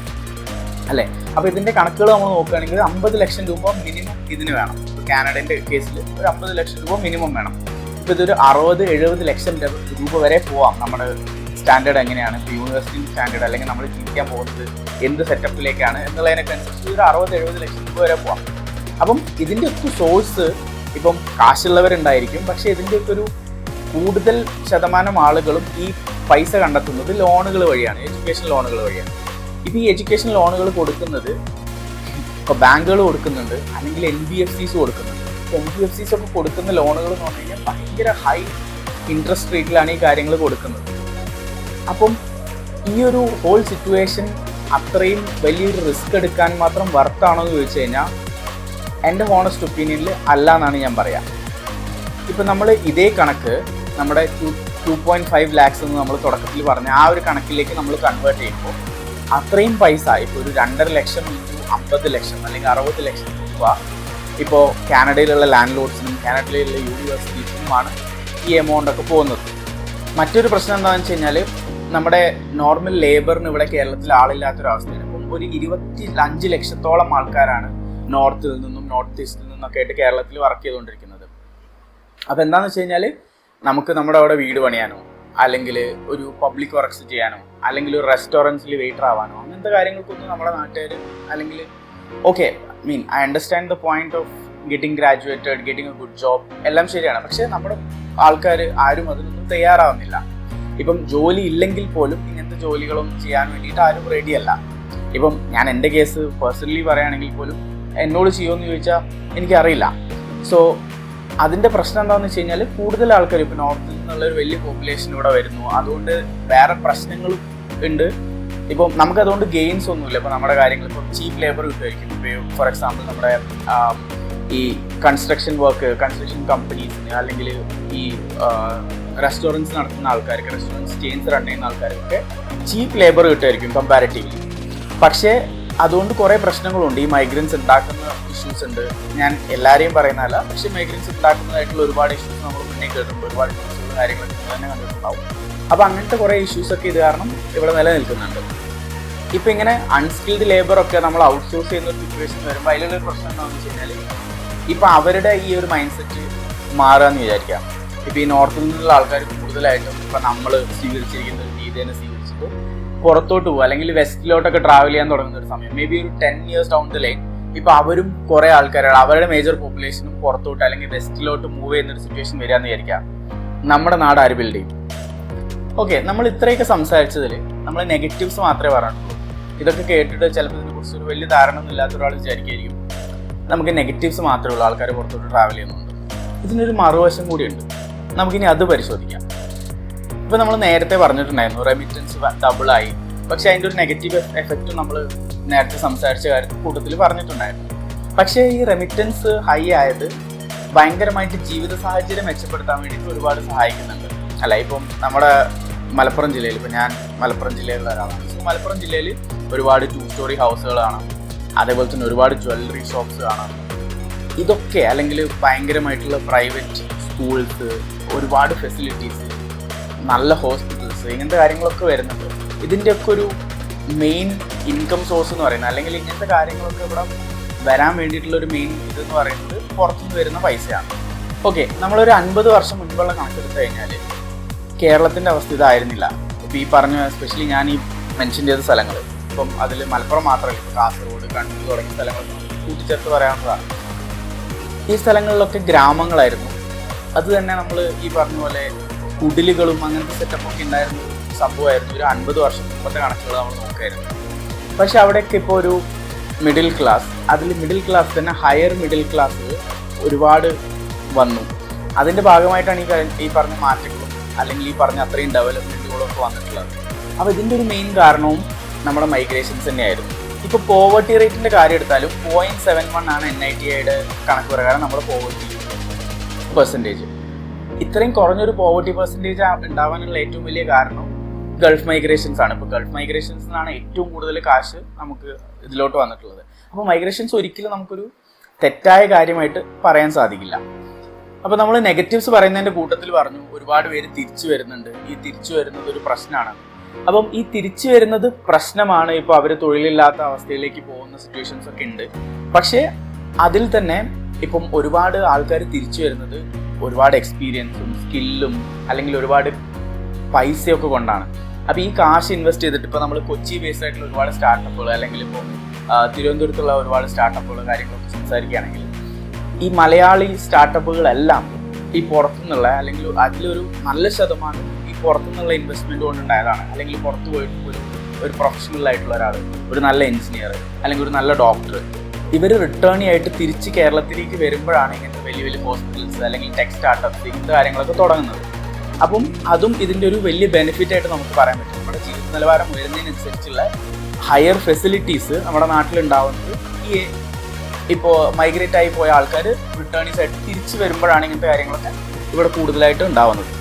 അല്ലേ. അപ്പോൾ ഇതിൻ്റെ കണക്കുകൾ നമ്മൾ നോക്കുകയാണെങ്കിൽ 50 ലക്ഷം രൂപ മിനിമം ഇതിന് വേണം. കാനഡൻ്റെ കേസിൽ ഒരു 50 ലക്ഷം രൂപ മിനിമം വേണം. ഇപ്പോൾ ഇതൊരു 60-70 ലക്ഷം രൂപ വരെ പോവാം. നമ്മുടെ സ്റ്റാൻഡേർഡ് എങ്ങനെയാണ്, ഇപ്പോൾ യൂണിവേഴ്സിറ്റി സ്റ്റാൻഡേർഡ് അല്ലെങ്കിൽ നമ്മൾ ജീവിക്കാൻ പോകുന്നത് എന്ത് സെറ്റപ്പിലേക്കാണ് എന്നുള്ളതിനൊക്കെ അനുസരിച്ച് ഒരു 60-70 ലക്ഷം രൂപ വരെ പോവാം. അപ്പം ഇതിൻ്റെ ഒക്കെ സോഴ്സ് ഇപ്പം കാശുള്ളവരുണ്ടായിരിക്കും, പക്ഷേ ഇതിൻ്റെയൊക്കെ ഒരു കൂടുതൽ ശതമാനം ആളുകളും ഈ പൈസ കണ്ടെത്തുന്നത് ലോണുകൾ വഴിയാണ്, എഡ്യൂക്കേഷൻ ലോണുകൾ വഴിയാണ്. ഇപ്പോൾ ഈ എഡ്യൂക്കേഷൻ ലോണുകൾ കൊടുക്കുന്നത് ഇപ്പോൾ ബാങ്കുകൾ കൊടുക്കുന്നുണ്ട്, അല്ലെങ്കിൽ NBFCs കൊടുക്കുന്നുണ്ട്. NBFCs ഒക്കെ കൊടുക്കുന്ന ലോണുകൾ എന്ന് പറഞ്ഞു കഴിഞ്ഞാൽ ഭയങ്കര ഹൈ ഇൻട്രസ്റ്റ് റേറ്റിലാണ് ഈ കാര്യങ്ങൾ കൊടുക്കുന്നത്. അപ്പം ഈ ഒരു ഹോൾ സിറ്റുവേഷൻ അത്രയും വലിയൊരു റിസ്ക് എടുക്കാൻ മാത്രം വർത്താണോ എന്ന് ചോദിച്ചു കഴിഞ്ഞാൽ എൻ്റെ ഹോണസ്റ്റ് ഒപ്പീനിയനിൽ അല്ല എന്നാണ് ഞാൻ പറയാം. ഇപ്പം നമ്മൾ ഇതേ കണക്ക് നമ്മുടെ 2.5 lakhs എന്ന് നമ്മൾ തുടക്കത്തിൽ പറഞ്ഞ ആ ഒരു കണക്കിലേക്ക് നമ്മൾ കൺവേർട്ട് ചെയ്യുമ്പോൾ അത്രയും പൈസ, ഇപ്പോൾ ഒരു 2.5 ലക്ഷം into 50 ലക്ഷം അല്ലെങ്കിൽ 60 ലക്ഷം രൂപ ഇപ്പോൾ കാനഡയിലുള്ള ലാൻഡ് ലോഡ്സിനും കാനഡയിലുള്ള യൂണിവേഴ്സിറ്റീസിനുമാണ് ഈ എമൗണ്ട് ഒക്കെ പോകുന്നത്. മറ്റൊരു പ്രശ്നം എന്താണെന്ന് വെച്ച് കഴിഞ്ഞാൽ, നമ്മുടെ നോർമൽ ലേബറിന് ഇവിടെ കേരളത്തിൽ ആളില്ലാത്തൊരവസ്ഥയാണ്. ഇപ്പം ഒരു 25 ലക്ഷത്തോളം ആൾക്കാരാണ് നോർത്തിൽ നിന്നും നോർത്ത് ഈസ്റ്റിൽ നിന്നൊക്കെ ആയിട്ട് കേരളത്തിൽ വർക്ക് ചെയ്തുകൊണ്ടിരിക്കുന്നത്. അപ്പോൾ എന്താണെന്ന് വെച്ച് കഴിഞ്ഞാൽ, നമുക്ക് നമ്മുടെ അവിടെ വീട് പണിയാനോ അല്ലെങ്കിൽ ഒരു പബ്ലിക് വർക്ക്സ് ചെയ്യാനോ അല്ലെങ്കിൽ ഒരു റെസ്റ്റോറൻറ്റ്സിൽ വെയിറ്റർ ആവാനോ അങ്ങനത്തെ കാര്യങ്ങൾക്കൊന്നും നമ്മുടെ നാട്ടുകാർ അല്ലെങ്കിൽ I understand the point of getting graduated, getting a good job, എല്ലാം ശരിയാണ്. പക്ഷേ നമ്മുടെ ആൾക്കാർ ആരും അതിനൊന്നും തയ്യാറാവുന്നില്ല. ഇപ്പം ജോലി ഇല്ലെങ്കിൽ പോലും ഇങ്ങനത്തെ ജോലികളൊന്നും ചെയ്യാൻ വേണ്ടിയിട്ട് ആരും റെഡിയല്ല. ഇപ്പം ഞാൻ എൻ്റെ കേസ് പേഴ്സണലി പറയുകയാണെങ്കിൽ പോലും എന്നോട് ചെയ്യുമെന്ന് ചോദിച്ചാൽ എനിക്കറിയില്ല. സോ അതിൻ്റെ പ്രശ്നം എന്താണെന്ന് വെച്ച് കഴിഞ്ഞാൽ കൂടുതൽ ആൾക്കാർ ഇപ്പോൾ നോർത്തിൽ നിന്നുള്ളൊരു വലിയ പോപ്പുലേഷൻ ഇവിടെ വരുന്നു. അതുകൊണ്ട് വേറെ പ്രശ്നങ്ങളും ഉണ്ട്. ഇപ്പം നമുക്കതുകൊണ്ട് ഗെയിൻസ് ഒന്നുമില്ല. ഇപ്പോൾ നമ്മുടെ കാര്യങ്ങൾ ഇപ്പം ചീപ്പ് ലേബർ കിട്ടുമായിരിക്കും. ഇപ്പോൾ ഫോർ എക്സാമ്പിൾ നമ്മുടെ ഈ കൺസ്ട്രക്ഷൻ കമ്പനീസിന് അല്ലെങ്കിൽ ഈ റെസ്റ്റോറൻറ്റ്സ് നടത്തുന്ന ആൾക്കാർക്ക്, റെസ്റ്റോറൻറ്റ്സ് ചെയിൻസ് റൺ ചെയ്യുന്ന ആൾക്കാർക്കൊക്കെ ചീപ്പ് ലേബർ കിട്ടുമായിരിക്കും കമ്പാരിറ്റീവ്ലി. പക്ഷേ അതുകൊണ്ട് കുറേ പ്രശ്നങ്ങളുണ്ട്. ഈ മൈഗ്രൻസ് ഉണ്ടാക്കുന്ന ഇഷ്യൂസ് ഉണ്ട്. ഞാൻ എല്ലാവരെയും പറയുന്നതല്ല, പക്ഷേ മൈഗ്രൻസ് ഉണ്ടാക്കുന്നതായിട്ടുള്ള ഒരുപാട് ഇഷ്യൂസ് നമ്മൾ മുന്നേ കേട്ടിട്ടുണ്ട്. ഒരുപാട് ഇഷ്യൂസുകളും കാര്യങ്ങളൊക്കെ തന്നെ കണ്ടിട്ടുണ്ടാവും. അപ്പോൾ അങ്ങനത്തെ കുറേ ഇഷ്യൂസൊക്കെ ഇത് കാരണം ഇവിടെ നിലനിൽക്കുന്നുണ്ട്. ഇപ്പോൾ ഇങ്ങനെ അൺസ്കിൽഡ് ലേബറൊക്കെ നമ്മൾ ഔട്ട്സോഴ്സ് ചെയ്യുന്ന ഒരു സിറ്റുവേഷൻ വരുമ്പോൾ അതിലുള്ളൊരു പ്രശ്നം എന്താണെന്ന് വെച്ച് കഴിഞ്ഞാൽ ഇപ്പോൾ അവരുടെ ഈ ഒരു മൈൻഡ് സെറ്റ് മാറുകയെന്ന് വിചാരിക്കാം. ഇപ്പോൾ ഈ നോർത്തിൽ നിന്നുള്ള ആൾക്കാർ കൂടുതലായിട്ടും ഇപ്പോൾ നമ്മൾ സ്വീകരിച്ചിരിക്കുന്ന ഒരു രീതി തന്നെ സ്വീകരിച്ചിട്ട് പുറത്തോട്ട് പോകും, അല്ലെങ്കിൽ വെസ്റ്റിലോട്ടൊക്കെ ട്രാവൽ ചെയ്യാൻ തുടങ്ങുന്ന ഒരു സമയം, മേ ബി ഒരു 10 years ഡൗൺ ദ ലൈൻ ഇപ്പോൾ അവരും കുറേ ആൾക്കാരാണ്, അവരുടെ മേജർ പോപ്പുലേഷനും പുറത്തോട്ട് അല്ലെങ്കിൽ വെസ്റ്റിലോട്ട് മൂവ് ചെയ്യുന്നൊരു സിറ്റുവേഷൻ വരികയെന്ന് വിചാരിക്കാം. നമ്മുടെ നാട് ആര് ബിൽഡ് ചെയ്യും? ഓക്കെ, നമ്മൾ ഇത്രയൊക്കെ സംസാരിച്ചതിൽ നമ്മൾ നെഗറ്റീവ്സ് മാത്രമേ പറഞ്ഞിട്ടുള്ളൂ. ഇതൊക്കെ കേട്ടിട്ട് ചിലപ്പോൾ ഇതിനെക്കുറിച്ച് ഒരു വലിയ ധാരണ ഒന്നും ഇല്ലാത്ത ഒരാൾ വിചാരിക്കുകയായിരിക്കും നമുക്ക് നെഗറ്റീവ്സ് മാത്രമേ ഉള്ളൂ ആൾക്കാർ പുറത്തോട്ട് ട്രാവൽ ചെയ്യുന്നുണ്ട്. ഇതിനൊരു മറുവശം കൂടിയുണ്ട്. നമുക്കിനി അത് പരിശോധിക്കാം. ഇപ്പോൾ നമ്മൾ നേരത്തെ പറഞ്ഞിട്ടുണ്ടായിരുന്നു റെമിറ്റൻസ് ഡബിളായി, പക്ഷേ അതിൻ്റെ ഒരു നെഗറ്റീവ് എഫക്റ്റ് നമ്മൾ നേരത്തെ സംസാരിച്ച കാര്യത്തിൽ കൂട്ടത്തിൽ പറഞ്ഞിട്ടുണ്ടായിരുന്നു. പക്ഷേ ഈ റെമിറ്റൻസ് ഹൈ ആയത് ഭയങ്കരമായിട്ട് ജീവിത സാഹചര്യം മെച്ചപ്പെടുത്താൻ വേണ്ടിയിട്ട് ഒരുപാട് സഹായിക്കുന്നുണ്ട്. അല്ല, ഇപ്പം നമ്മുടെ മലപ്പുറം ജില്ലയിൽ, ഇപ്പോൾ ഞാൻ മലപ്പുറം ജില്ലയിലുള്ള ഒരാളാണ്. സോ മലപ്പുറം ജില്ലയിൽ ഒരുപാട് 2 story ഹൗസുകൾ കാണാം. അതേപോലെ തന്നെ ഒരുപാട് ജ്വല്ലറി ഷോപ്സ് കാണാം. ഇതൊക്കെ അല്ലെങ്കിൽ ഭയങ്കരമായിട്ടുള്ള പ്രൈവറ്റ് സ്കൂൾസ്, ഒരുപാട് ഫെസിലിറ്റീസ്, നല്ല ഹോസ്പിറ്റൽസ്, ഇങ്ങനത്തെ കാര്യങ്ങളൊക്കെ വരുന്നുണ്ട്. ഇതിൻ്റെയൊക്കെ ഒരു മെയിൻ ഇൻകം സോഴ്സ് എന്ന് പറയുന്നത്, അല്ലെങ്കിൽ ഇങ്ങനത്തെ കാര്യങ്ങളൊക്കെ ഇവിടെ വരാൻ വേണ്ടിയിട്ടുള്ളൊരു മെയിൻ ഇതെന്ന് പറയുന്നത് പുറത്തുനിന്ന് വരുന്ന പൈസയാണ്. ഓക്കെ, നമ്മളൊരു 50 വർഷം മുൻപുള്ള കണക്കെടുത്ത് കഴിഞ്ഞാൽ കേരളത്തിൻ്റെ അവസ്ഥ ഇതായിരുന്നില്ല. ഇപ്പോൾ ഈ പറഞ്ഞ എസ്പെഷ്യലി ഞാൻ ഈ മെൻഷൻ ചെയ്ത സ്ഥലങ്ങൾ, ഇപ്പം അതിൽ മലപ്പുറം മാത്രമല്ല, ഇപ്പോൾ കാസർഗോഡ്, കണ്ണൂർ തുടങ്ങിയ സ്ഥലങ്ങൾ കൂട്ടിച്ചേർത്ത് പറയാവുന്നതാണ്. ഈ സ്ഥലങ്ങളിലൊക്കെ ഗ്രാമങ്ങളായിരുന്നു. അത് തന്നെ നമ്മൾ ഈ പറഞ്ഞ പോലെ കുടിലുകളും അങ്ങനത്തെ സെറ്റപ്പൊക്കെ ഉണ്ടായിരുന്ന സംഭവമായിരുന്നു. ഒരു 50 വർഷം മുമ്പത്തെ കണക്കുകൾ നമ്മൾ നോക്കായിരുന്നു. പക്ഷെ അവിടെയൊക്കെ ഇപ്പോൾ ഒരു മിഡിൽ ക്ലാസ്, അതിൽ മിഡിൽ ക്ലാസ് തന്നെ ഹയർ മിഡിൽ ക്ലാസ് ഒരുപാട് വന്നു. അതിൻ്റെ ഭാഗമായിട്ടാണ് ഈ പറഞ്ഞ മാറ്റങ്ങളും അല്ലെങ്കിൽ ഈ പറഞ്ഞ അത്രയും ഡെവലപ്മെൻറ്റുകളും ഒക്കെ വന്നിട്ടുള്ളത്. അപ്പോൾ ഇതിൻ്റെ ഒരു മെയിൻ കാരണവും നമ്മുടെ മൈഗ്രേഷൻസ് തന്നെയായിരുന്നു. ഇപ്പോൾ പോവർട്ടി റേറ്റിൻ്റെ കാര്യം എടുത്താലും 0.71 ആണ് NITIയുടെ കണക്ക് പ്രകാരം നമ്മുടെ പോവർട്ടി പെർസെൻറ്റേജ്. ഇത്രയും കുറഞ്ഞൊരു പോവർട്ടി പെർസെൻറ്റേജ് ഉണ്ടാവാനുള്ള ഏറ്റവും വലിയ കാരണം ഗൾഫ് മൈഗ്രേഷൻസ് ആണ്. ഇപ്പോൾ ഗൾഫ് മൈഗ്രേഷൻസിനാണ് ഏറ്റവും കൂടുതൽ കാശ് നമുക്ക് ഇതിലോട്ട് വന്നിട്ടുള്ളത്. അപ്പോൾ മൈഗ്രേഷൻസ് ഒരിക്കലും നമുക്കൊരു തെറ്റായ കാര്യമായിട്ട് പറയാൻ സാധിക്കില്ല. അപ്പോൾ നമ്മൾ നെഗറ്റീവ്സ് പറയുന്നതിൻ്റെ കൂട്ടത്തിൽ പറഞ്ഞു ഒരുപാട് പേര് തിരിച്ചു വരുന്നുണ്ട്. ഈ തിരിച്ചു വരുന്നത് ഒരു പ്രശ്നമാണ്. അപ്പം ഈ തിരിച്ചു വരുന്നത് പ്രശ്നമാണ്. ഇപ്പോൾ അവർ തൊഴിലില്ലാത്ത അവസ്ഥയിലേക്ക് പോകുന്ന സിറ്റുവേഷൻസ് ഒക്കെ ഉണ്ട്. പക്ഷേ അതിൽ തന്നെ ഇപ്പം ഒരുപാട് ആൾക്കാർ തിരിച്ചു വരുന്നത് ഒരുപാട് എക്സ്പീരിയൻസും സ്കില്ലും അല്ലെങ്കിൽ ഒരുപാട് പൈസയൊക്കെ കൊണ്ടാണ്. അപ്പോൾ ഈ കാശ് ഇൻവെസ്റ്റ് ചെയ്തിട്ട് ഇപ്പോൾ നമ്മൾ കൊച്ചി ബേസ്ഡ് ആയിട്ടുള്ള ഒരുപാട് സ്റ്റാർട്ടപ്പുകൾ അല്ലെങ്കിൽ ഇപ്പോൾ തിരുവനന്തപുരത്തുള്ള ഒരുപാട് സ്റ്റാർട്ടപ്പുകൾ കാര്യങ്ങളൊക്കെ സംസാരിക്കുകയാണെങ്കിൽ ഈ മലയാളി സ്റ്റാർട്ടപ്പുകളെല്ലാം ഈ പുറത്തുനിന്നുള്ള അല്ലെങ്കിൽ അതിലൊരു നല്ല ശതമാനം ഈ പുറത്തുനിന്നുള്ള ഇൻവെസ്റ്റ്മെൻറ്റ് കൊണ്ടുണ്ടായതാണ്. അല്ലെങ്കിൽ പുറത്ത് പോയിട്ട് ഒരു പ്രൊഫഷണൽ ആയിട്ടുള്ള ഒരാൾ, ഒരു നല്ല എഞ്ചിനീയർ അല്ലെങ്കിൽ ഒരു നല്ല ഡോക്ടർ, ഇവർ റിട്ടേൺ ആയിട്ട് തിരിച്ച് കേരളത്തിലേക്ക് വരുമ്പോഴാണ് ഇങ്ങനത്തെ വലിയ വലിയ ഹോസ്പിറ്റൽസ് അല്ലെങ്കിൽ ടെക് സ്റ്റാർട്ടപ്സ് ഇങ്ങനത്തെ കാര്യങ്ങളൊക്കെ തുടങ്ങുന്നത്. അപ്പം അതും ഇതിൻ്റെ ഒരു വലിയ ബെനിഫിറ്റ് ആയിട്ട് നമുക്ക് പറയാൻ പറ്റും. നമ്മുടെ ജീവിത നിലവാരം ഉയരുന്നതിനനുസരിച്ചുള്ള ഹയർ ഫെസിലിറ്റീസ് നമ്മുടെ നാട്ടിലുണ്ടാവുന്നത് ഈ ഇപ്പോൾ മൈഗ്രേറ്റ് ആയി പോയ ആൾക്കാർ റിട്ടേണീസ് ആയിട്ട് തിരിച്ച് വരുമ്പോഴാണ് ഇങ്ങനത്തെ കാര്യങ്ങളൊക്കെ ഇവിടെ കൂടുതലായിട്ട് ഉണ്ടാവുന്നത്.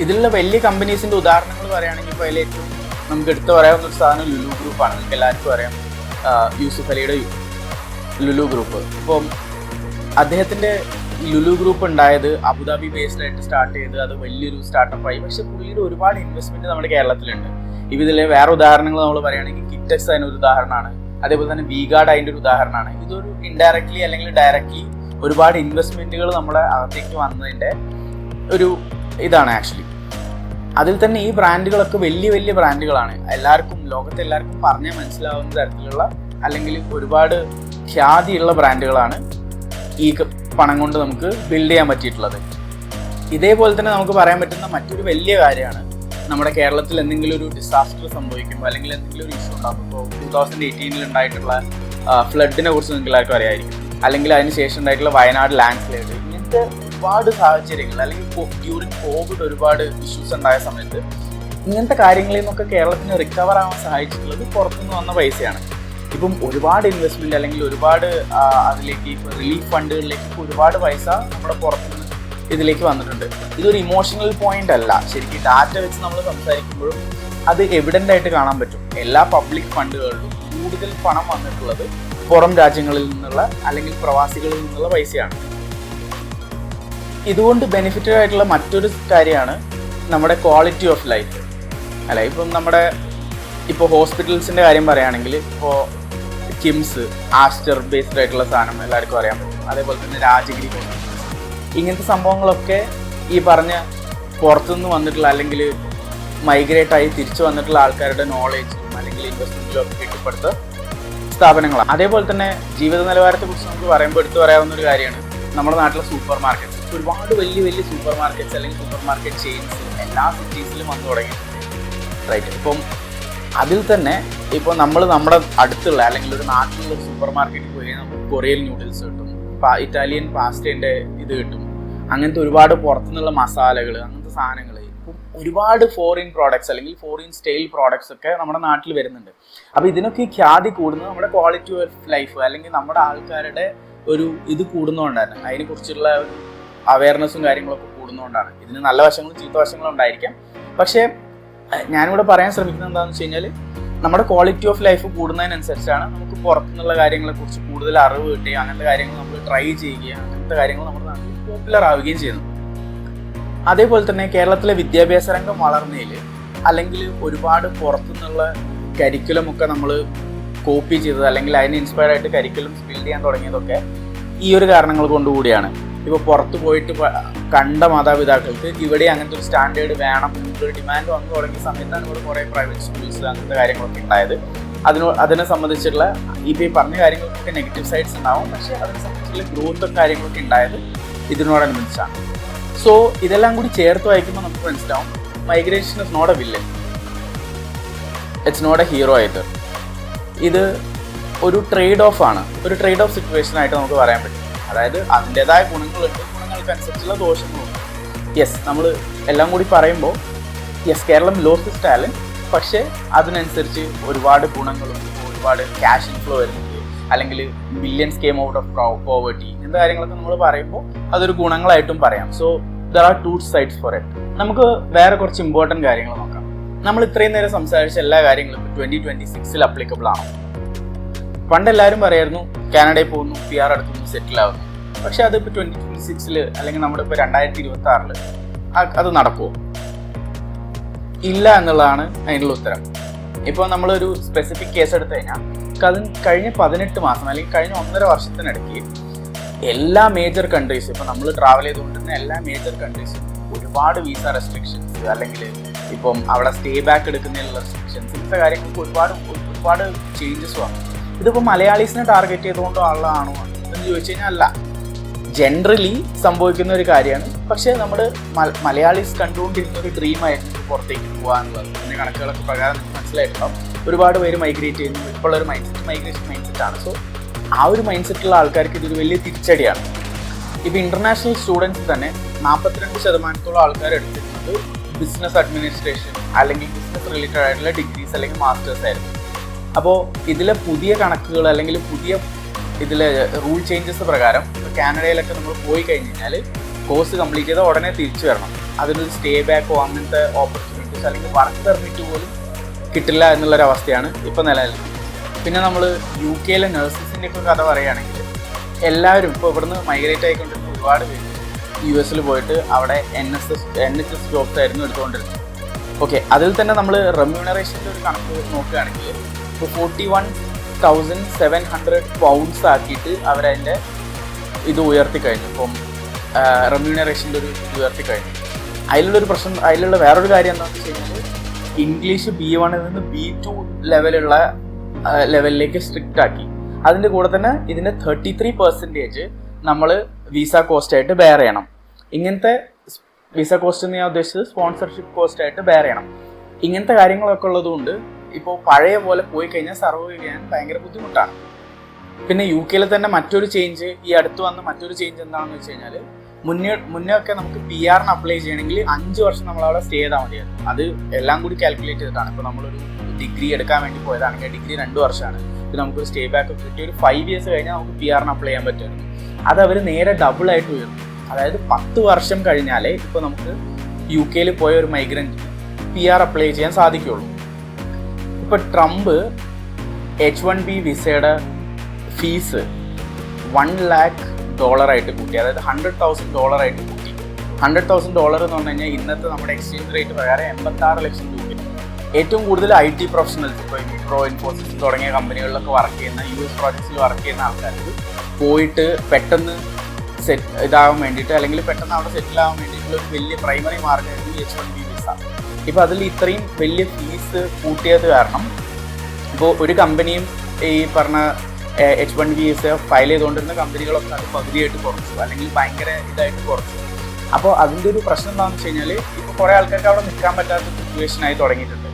ഇതിലുള്ള വലിയ കമ്പനീസിൻ്റെ ഉദാഹരണങ്ങൾ പറയുകയാണെങ്കിൽ ഇപ്പോൾ അതിൽ ഏറ്റവും നമുക്ക് എടുത്തു പറയാവുന്ന ഒരു സാധനം ലുലു ഗ്രൂപ്പാണ്. നമുക്ക് എല്ലാവർക്കും അറിയാം യൂസുഫ് അലിയുടെ ലുലു ഗ്രൂപ്പ്. ഇപ്പം അദ്ദേഹത്തിൻ്റെ ലുലു ഗ്രൂപ്പ് ഉണ്ടായത് അബുദാബി ബേസ്ഡ് ആയിട്ട് സ്റ്റാർട്ട് ചെയ്ത് അത് വലിയൊരു സ്റ്റാർട്ടപ്പായി. പക്ഷെ പുള്ളിയുടെ ഒരുപാട് ഇൻവെസ്റ്റ്മെൻറ്റ് നമ്മുടെ കേരളത്തിലുണ്ട്. ഇതിലെ വേറെ ഉദാഹരണങ്ങൾ നമ്മൾ പറയുകയാണെങ്കിൽ കിറ്റക്സ് അതിനൊരു ഉദാഹരണമാണ്. അതേപോലെ തന്നെ വീഗാർഡ് അതിൻ്റെ ഒരു ഉദാഹരണമാണ്. ഇതൊരു ഇൻഡയറക്ട്ലി അല്ലെങ്കിൽ ഡയറക്റ്റ്ലി ഒരുപാട് ഇൻവെസ്റ്റ്മെൻറ്റുകൾ നമ്മുടെ അകത്തേക്ക് വന്നതിൻ്റെ ഒരു ഇതാണ് ആക്ച്വലി. അതിൽ തന്നെ ഈ ബ്രാൻഡുകളൊക്കെ വലിയ വലിയ ബ്രാൻഡുകളാണ്. എല്ലാവർക്കും ലോകത്തെ എല്ലാവർക്കും പറഞ്ഞാൽ മനസ്സിലാവുന്ന തരത്തിലുള്ള അല്ലെങ്കിൽ ഒരുപാട് ഖ്യാതിയുള്ള ബ്രാൻഡുകളാണ് ഈ പണം കൊണ്ട് നമുക്ക് ബിൽഡ് ചെയ്യാൻ പറ്റിയിട്ടുള്ളത്. ഇതേപോലെ തന്നെ നമുക്ക് പറയാൻ പറ്റുന്ന മറ്റൊരു വലിയ കാര്യമാണ് നമ്മുടെ കേരളത്തിൽ എന്തെങ്കിലും ഒരു ഡിസാസ്റ്റർ സംഭവിക്കുമ്പോൾ അല്ലെങ്കിൽ എന്തെങ്കിലും ഒരു ഇഷ്യൂ ഉണ്ടാകും. ഇപ്പോൾ 2018 ഉണ്ടായിട്ടുള്ള ഫ്ലഡിനെ കുറിച്ച് നിങ്ങൾക്ക് എല്ലാവർക്കും അറിയാമായിരിക്കും, അല്ലെങ്കിൽ അതിന് ശേഷം ഉണ്ടായിട്ടുള്ള വയനാട് ലാൻഡ് സ്ലൈഡ്, ഇങ്ങനത്തെ ഒരുപാട് സാഹചര്യങ്ങൾ, അല്ലെങ്കിൽ ഡ്യൂറിങ് കോവിഡ് ഒരുപാട് ഇഷ്യൂസ് ഉണ്ടായ സമയത്ത് ഇങ്ങനത്തെ കാര്യങ്ങളിൽ നിന്നൊക്കെ കേരളത്തിന് റിക്കവർ ആവാൻ സഹായിച്ചിട്ടുള്ളത് പുറത്തുനിന്ന് വന്ന പൈസയാണ്. ഇപ്പം ഒരുപാട് ഇൻവെസ്റ്റ്മെൻറ്റ് അല്ലെങ്കിൽ ഒരുപാട് അതിലേക്ക് ഇപ്പോൾ റിലീഫ് ഫണ്ടുകളിലേക്ക് ഒരുപാട് പൈസ നമ്മുടെ പുറത്തുനിന്ന് ഇതിലേക്ക് വന്നിട്ടുണ്ട്. ഇതൊരു ഇമോഷണൽ പോയിന്റ് അല്ല, ശരിക്കും ഡാറ്റ വെച്ച് നമ്മൾ സംസാരിക്കുമ്പോഴും അത് എവിഡൻ്റ് ആയിട്ട് കാണാൻ പറ്റും. എല്ലാ പബ്ലിക് ഫണ്ടുകളിലും കൂടുതൽ പണം വന്നിട്ടുള്ളത് പുറം രാജ്യങ്ങളിൽ നിന്നുള്ള അല്ലെങ്കിൽ പ്രവാസികളിൽ നിന്നുള്ള പൈസയാണ്. ഇതുകൊണ്ട് ബെനിഫിറ്റഡ് ആയിട്ടുള്ള മറ്റൊരു കാര്യമാണ് നമ്മുടെ ക്വാളിറ്റി ഓഫ് ലൈഫ്. അല്ല, ഇപ്പം നമ്മുടെ ഇപ്പോൾ ഹോസ്പിറ്റൽസിൻ്റെ കാര്യം പറയുകയാണെങ്കിൽ ഇപ്പോൾ കിംസ്, ആസ്റ്റർ ബേസ്ഡ് ആയിട്ടുള്ള സാധനം എല്ലാവർക്കും അറിയാൻ പറ്റും. അതേപോലെ തന്നെ രാജഗിരി ഇങ്ങനത്തെ സംഭവങ്ങളൊക്കെ ഈ പറഞ്ഞ പുറത്തുനിന്ന് വന്നിട്ടുള്ള അല്ലെങ്കിൽ മൈഗ്രേറ്റ് ആയി തിരിച്ചു വന്നിട്ടുള്ള ആൾക്കാരുടെ നോളേജും അല്ലെങ്കിൽ ഇൻവെസ്റ്റ്മെൻറ്റിലും ഒക്കെ കെട്ടിപ്പടുത്ത സ്ഥാപനങ്ങളാണ്. അതേപോലെ തന്നെ ജീവിത നിലവാരത്തെക്കുറിച്ച് നമുക്ക് പറയുമ്പോൾ എടുത്തു പറയാവുന്ന ഒരു കാര്യമാണ് നമ്മുടെ നാട്ടിലെ സൂപ്പർ മാർക്കറ്റ്സ്. ഒരുപാട് വലിയ വലിയ സൂപ്പർ മാർക്കറ്റ്സ് അല്ലെങ്കിൽ സൂപ്പർ മാർക്കറ്റ് ചെയിൻസ് എല്ലാ സിറ്റീസിലും വന്നു തുടങ്ങി. റൈറ്റ്. ഇപ്പം അതിൽ തന്നെ ഇപ്പോൾ നമ്മുടെ അടുത്തുള്ള അല്ലെങ്കിൽ ഒരു നാട്ടിലുള്ള സൂപ്പർ മാർക്കറ്റിൽ പോയി നമുക്ക് കൊറിയൻ നൂഡിൽസ് കിട്ടും, ഇറ്റാലിയൻ പാസ്റ്റേൻ്റെ ഇത് കിട്ടും, അങ്ങനത്തെ ഒരുപാട് പുറത്തുനിന്നുള്ള മസാലകൾ, അങ്ങനത്തെ സാധനങ്ങൾ, ഇപ്പം ഒരുപാട് ഫോറിൻ പ്രോഡക്ട്സ് അല്ലെങ്കിൽ ഫോറിൻ സ്റ്റൈൽ പ്രോഡക്ട്സ് ഒക്കെ നമ്മുടെ നാട്ടിൽ വരുന്നുണ്ട്. അപ്പോൾ ഇതിനൊക്കെ ഖ്യാതി കൂടുന്നത് നമ്മുടെ ക്വാളിറ്റി ഓഫ് ലൈഫ് അല്ലെങ്കിൽ നമ്മുടെ ആൾക്കാരുടെ ഒരു ഇത് കൂടുന്നതുകൊണ്ടാണ്, അതിനെക്കുറിച്ചുള്ള ഒരു അവയർനെസ്സും കാര്യങ്ങളൊക്കെ കൂടുന്നതുകൊണ്ടാണ്. ഇതിന് നല്ല വശങ്ങളും ചീത്ത വശങ്ങളും ഉണ്ടായിരിക്കാം. പക്ഷേ ഞാനിവിടെ പറയാൻ ശ്രമിക്കുന്നത് എന്താണെന്ന് വെച്ച് കഴിഞ്ഞാൽ നമ്മുടെ ക്വാളിറ്റി ഓഫ് ലൈഫ് കൂടുന്നതിനനുസരിച്ചാണ് നമുക്ക് പുറത്തുനിന്നുള്ള കാര്യങ്ങളെക്കുറിച്ച് കൂടുതൽ അറിവ് കിട്ടുകയും അങ്ങനത്തെ കാര്യങ്ങൾ നമ്മൾ ട്രൈ ചെയ്യുകയും അങ്ങനത്തെ കാര്യങ്ങൾ നമ്മുടെ നാട്ടിൽ പോപ്പുലർ ആവുകയും ചെയ്യുന്നു. അതേപോലെ തന്നെ കേരളത്തിലെ വിദ്യാഭ്യാസ രംഗം വളർന്നതിൽ അല്ലെങ്കിൽ ഒരുപാട് പുറത്തുനിന്നുള്ള കരിക്കുലമൊക്കെ നമ്മൾ കോപ്പി ചെയ്തത് അല്ലെങ്കിൽ അതിന് ഇൻസ്പയർ ആയിട്ട് കരിക്കുലംസ് ബിൽഡ് ചെയ്യാൻ തുടങ്ങിയതൊക്കെ ഈ ഒരു കാരണങ്ങൾ കൊണ്ടുകൂടിയാണ്. ഇപ്പോൾ പുറത്ത് പോയിട്ട് കണ്ട മാതാപിതാക്കൾക്ക് ഇവിടെ അങ്ങനത്തെ ഒരു സ്റ്റാൻഡേർഡ് വേണം എന്നൊരു ഡിമാൻഡ് വന്നു തുടങ്ങിയ സമയത്താണ് ഇവിടെ കുറേ പ്രൈവറ്റ് സ്കൂൾസ് അങ്ങനത്തെ കാര്യങ്ങളൊക്കെ ഉണ്ടായത്. അതിനെ സംബന്ധിച്ചുള്ള ഈ പറഞ്ഞ കാര്യങ്ങൾക്കൊക്കെ നെഗറ്റീവ് സൈഡ്സ് ഉണ്ടാവും, പക്ഷേ അതിനെ സംബന്ധിച്ചുള്ള ഗ്രോത്തും കാര്യങ്ങളൊക്കെ ഉണ്ടായത് ഇതിനോടനുബന്ധിച്ചാണ്. സോ ഇതെല്ലാം കൂടി ചേർത്ത് വായിക്കുമ്പോൾ നമുക്ക് മനസ്സിലാവും migration is not a villain, it's not a hero either. ഇത് ഒരു ട്രേഡ് ഓഫ് ആണ്, ഒരു ട്രേഡ് ഓഫ് സിറ്റുവേഷൻ ആയിട്ട് നമുക്ക് പറയാൻ പറ്റും. അതായത് അതിൻ്റെതായ ഗുണങ്ങളുണ്ട്, ഗുണങ്ങൾക്കനുസരിച്ചുള്ള ദോഷങ്ങളുണ്ട്. യെസ്, നമ്മൾ എല്ലാം കൂടി പറയുമ്പോൾ yes Keralam loss is talent, പക്ഷേ അതിനനുസരിച്ച് ഒരുപാട് ഗുണങ്ങളും ഒരുപാട് ക്യാഷ് ഇൻഫ്ലോ വരുന്നുണ്ട്, അല്ലെങ്കിൽ millions came out of poverty, ഇങ്ങനത്തെ കാര്യങ്ങളൊക്കെ നമ്മൾ പറയുമ്പോൾ അതൊരു ഗുണങ്ങളായിട്ടും പറയാം. So there are two sides for it. നമുക്ക് വേറെ കുറച്ച് ഇമ്പോർട്ടൻറ്റ് കാര്യങ്ങൾ നോക്കാം. നമ്മൾ ഇത്രയും നേരം സംസാരിച്ച എല്ലാ കാര്യങ്ങളും 2026 അപ്ലിക്കബിൾ ആണ്. പണ്ട് എല്ലാവരും പറയായിരുന്നു കാനഡയിൽ പോകുന്നു, PR എടുക്കുന്നു, സെറ്റിൽ ആവുന്നു. പക്ഷെ അതിപ്പോൾ 2026 അല്ലെങ്കിൽ നമ്മുടെ ഇപ്പോൾ 2026 അത് നടക്കുമോ? ഇല്ല എന്നുള്ളതാണ് അതിനുള്ള ഉത്തരം. ഇപ്പോൾ നമ്മളൊരു സ്പെസിഫിക് കേസ് എടുത്തു കഴിഞ്ഞാൽ കഴിഞ്ഞ 18 മാസം അല്ലെങ്കിൽ കഴിഞ്ഞ 1.5 വർഷത്തിനിടയ്ക്ക് എല്ലാ മേജർ കൺട്രീസും, ഇപ്പോൾ നമ്മൾ ട്രാവൽ ചെയ്തുകൊണ്ടിരുന്ന എല്ലാ മേജർ കൺട്രീസും ഒരുപാട് വിസ റെസ്ട്രിക്ഷൻസ് അല്ലെങ്കിൽ ഇപ്പം അവിടെ സ്റ്റേ ബാക്ക് എടുക്കുന്നതിനുള്ള റെസ്ട്രിക്ഷൻസ്, ഇങ്ങനത്തെ കാര്യങ്ങൾക്ക് ഒരുപാട് ചേഞ്ചസ് വന്നു. ഇതിപ്പോൾ മലയാളീസിനെ ടാർഗറ്റ് ചെയ്തുകൊണ്ടോ ഉള്ളതാണോ എന്ന് ചോദിച്ചു കഴിഞ്ഞാൽ അല്ല, ജനറലി സംഭവിക്കുന്ന ഒരു കാര്യമാണ്. പക്ഷേ നമ്മുടെ മലയാളീസ് കണ്ടുകൊണ്ടിരുന്ന ഒരു ഡ്രീമായിരുന്നു പുറത്തേക്ക് പോകുക എന്നുള്ളത്. അതിൻ്റെ കണക്കുകളൊക്കെ പ്രകാരം നമുക്ക് മനസ്സിലായിട്ടുണ്ടാവും ഒരുപാട് പേര് മൈഗ്രേറ്റ് ചെയ്യുന്നു. ഇപ്പോൾ ഉള്ളൊരു മൈഗ്രേഷൻ മൈൻഡ് സെറ്റാണ്. സോ ആ ഒരു മൈൻഡ് സെറ്റുള്ള ആൾക്കാർക്ക് ഇതൊരു വലിയ തിരിച്ചടിയാണ്. ഇപ്പോൾ ഇൻ്റർനാഷണൽ സ്റ്റുഡൻസ് തന്നെ 42% ആൾക്കാർ എടുത്തിരുന്നത് ബിസിനസ് അഡ്മിനിസ്ട്രേഷൻ അല്ലെങ്കിൽ ബിസിനസ് റിലേറ്റഡ് ആയിട്ടുള്ള ഡിഗ്രീസ് അല്ലെങ്കിൽ മാസ്റ്റേഴ്സ് ആയിരുന്നു. അപ്പോൾ ഇതിലെ പുതിയ കണക്കുകൾ അല്ലെങ്കിൽ ഇതിലെ റൂൾ ചേഞ്ചസ് പ്രകാരം കാനഡയിലൊക്കെ നമ്മൾ പോയി കഴിഞ്ഞ് കഴിഞ്ഞാൽ കോഴ്സ് കംപ്ലീറ്റ് ചെയ്താൽ ഉടനെ തിരിച്ചു വരണം. അതിനൊരു സ്റ്റേ ബാക്കോ അങ്ങനത്തെ ഓപ്പർച്യൂണിറ്റീസ് അല്ലെങ്കിൽ വർക്ക് പെർമിറ്റ് പോലും കിട്ടില്ല എന്നുള്ളൊരവസ്ഥയാണ് ഇപ്പോൾ നിലനിൽക്കുന്നത്. പിന്നെ നമ്മൾ UK നഴ്സസിൻ്റെ ഒക്കെ കഥ പറയുകയാണെങ്കിൽ എല്ലാവരും ഇപ്പോൾ ഇവിടുന്ന് മൈഗ്രേറ്റ് ആയിക്കൊണ്ടിരുന്ന ഒരുപാട് പേര് US പോയിട്ട് അവിടെ NHS ജോബ്സ് ആയിരുന്നു എടുത്തുകൊണ്ടിരുന്നത്. ഓക്കെ, അതിൽ തന്നെ നമ്മൾ റെമ്യൂണറേഷൻ്റെ ഒരു കണക്ക് നോക്കുകയാണെങ്കിൽ ഇപ്പോൾ 41,700 പൗണ്ട്സ് ആക്കിയിട്ട് അവരതിൻ്റെ ഇത് ഉയർത്തിക്കഴിഞ്ഞു. ഇപ്പം റെമ്യൂണറേഷൻ്റെ ഒരു ഉയർത്തിക്കഴിഞ്ഞു. അതിലുള്ള വേറൊരു കാര്യം എന്താണെന്ന് വെച്ച് കഴിഞ്ഞാൽ ഇംഗ്ലീഷ് B1 നിന്ന് B2 ലെവലിലേക്ക് സ്ട്രിക്റ്റ് ആക്കി. അതിൻ്റെ കൂടെ തന്നെ ഇതിൻ്റെ 33% നമ്മൾ വിസ കോസ്റ്റ് ആയിട്ട് ബെയർ ചെയ്യണം. ഇങ്ങനത്തെ വിസ കോസ്റ്റ് എന്ന് ഞാൻ ഉദ്ദേശിച്ചത് സ്പോൺസർഷിപ്പ് കോസ്റ്റ് ആയിട്ട് ബെയർ ചെയ്യണം. ഇങ്ങനത്തെ കാര്യങ്ങളൊക്കെ ഉള്ളതുകൊണ്ട് ഇപ്പോൾ പഴയ പോലെ പോയി കഴിഞ്ഞാൽ സർവൈവ് ചെയ്യാൻ ഭയങ്കര ബുദ്ധിമുട്ടാണ്. പിന്നെ യു കെയിൽ തന്നെ മറ്റൊരു ചേഞ്ച്, ഈ അടുത്ത് വന്ന മറ്റൊരു ചേഞ്ച് എന്താണെന്ന് വെച്ച് കഴിഞ്ഞാൽ, മുന്നേ ഒക്കെ നമുക്ക് PR അപ്ലൈ ചെയ്യണമെങ്കിൽ 5 വർഷം നമ്മളവിടെ സ്റ്റേ ചെയ്താൽ മതിയായിരുന്നു. അത് എല്ലാം കൂടി കാൽക്കുലേറ്റ് ചെയ്തിട്ടാണ്. ഇപ്പോൾ നമ്മളൊരു ഡിഗ്രി എടുക്കാൻ വേണ്ടി പോയതാണെങ്കിൽ ഡിഗ്രി 2 വർഷമാണ്. ഇത് നമുക്കൊരു സ്റ്റേ ബാക്ക് കിട്ടി ഒരു 5 ഇയേഴ്സ് കഴിഞ്ഞാൽ നമുക്ക് PR അപ്ലൈ ചെയ്യാൻ പറ്റുമായിരുന്നു. അത് അവർ നേരെ ഡബിൾ ആയിട്ട് ഉയർന്നു. അതായത് 10 വർഷം കഴിഞ്ഞാലേ ഇപ്പോൾ നമുക്ക് യു കെയിൽ പോയ ഒരു മൈഗ്രൻറ്റ് PR അപ്ലൈ ചെയ്യാൻ സാധിക്കുകയുള്ളൂ. ഇപ്പോൾ ട്രംപ് H1B വിസയുടെ ഫീസ് $1 lakh ആയിട്ട് കൂട്ടി. അതായത് $100,000 ആയിട്ട് കൂട്ടി. $100,000 എന്ന് പറഞ്ഞു കഴിഞ്ഞാൽ ഇന്നത്തെ നമ്മുടെ എക്സ്ചേഞ്ച് റേറ്റ് പ്രകാരം 86 ലക്ഷം രൂപ. ഏറ്റവും കൂടുതൽ IT പ്രൊഫഷണൽസ്, ഇപ്പോൾ വിപ്രോ, ഇൻഫോസിസ് തുടങ്ങിയ കമ്പനികളിലൊക്കെ വർക്ക് ചെയ്യുന്ന, US പ്രോജക്ട്സിൽ വർക്ക് ചെയ്യുന്ന ആൾക്കാർക്ക് പോയിട്ട് പെട്ടെന്ന് ഇതാകാൻ വേണ്ടിയിട്ട്, അല്ലെങ്കിൽ പെട്ടെന്ന് അവിടെ സെറ്റിൽ ആകാൻ വേണ്ടിയിട്ടുള്ള ഒരു വലിയ പ്രൈമറി മാർഗ്ഗമായിരുന്നു H1B വിസ. ഇപ്പോൾ അതിൽ ഇത്രയും വലിയ ഫീസ് കൂട്ടിയത് കാരണം ഇപ്പോൾ ഒരു കമ്പനിയും ഈ പറഞ്ഞ H1B വിസ ഫയൽ ചെയ്തുകൊണ്ടിരുന്ന കമ്പനികളൊക്കെ അത് പകുതിയായിട്ട് കുറച്ചു, അല്ലെങ്കിൽ ഭയങ്കര ഇതായിട്ട് കുറച്ചു. അപ്പോൾ അതിൻ്റെ ഒരു പ്രശ്നം എന്താണെന്ന് വെച്ച് കഴിഞ്ഞാൽ, ഇപ്പോൾ കുറേ ആൾക്കാർക്ക് അവിടെ നിൽക്കാൻ പറ്റാത്ത സിറ്റുവേഷനായി തുടങ്ങിയിട്ടുണ്ട്.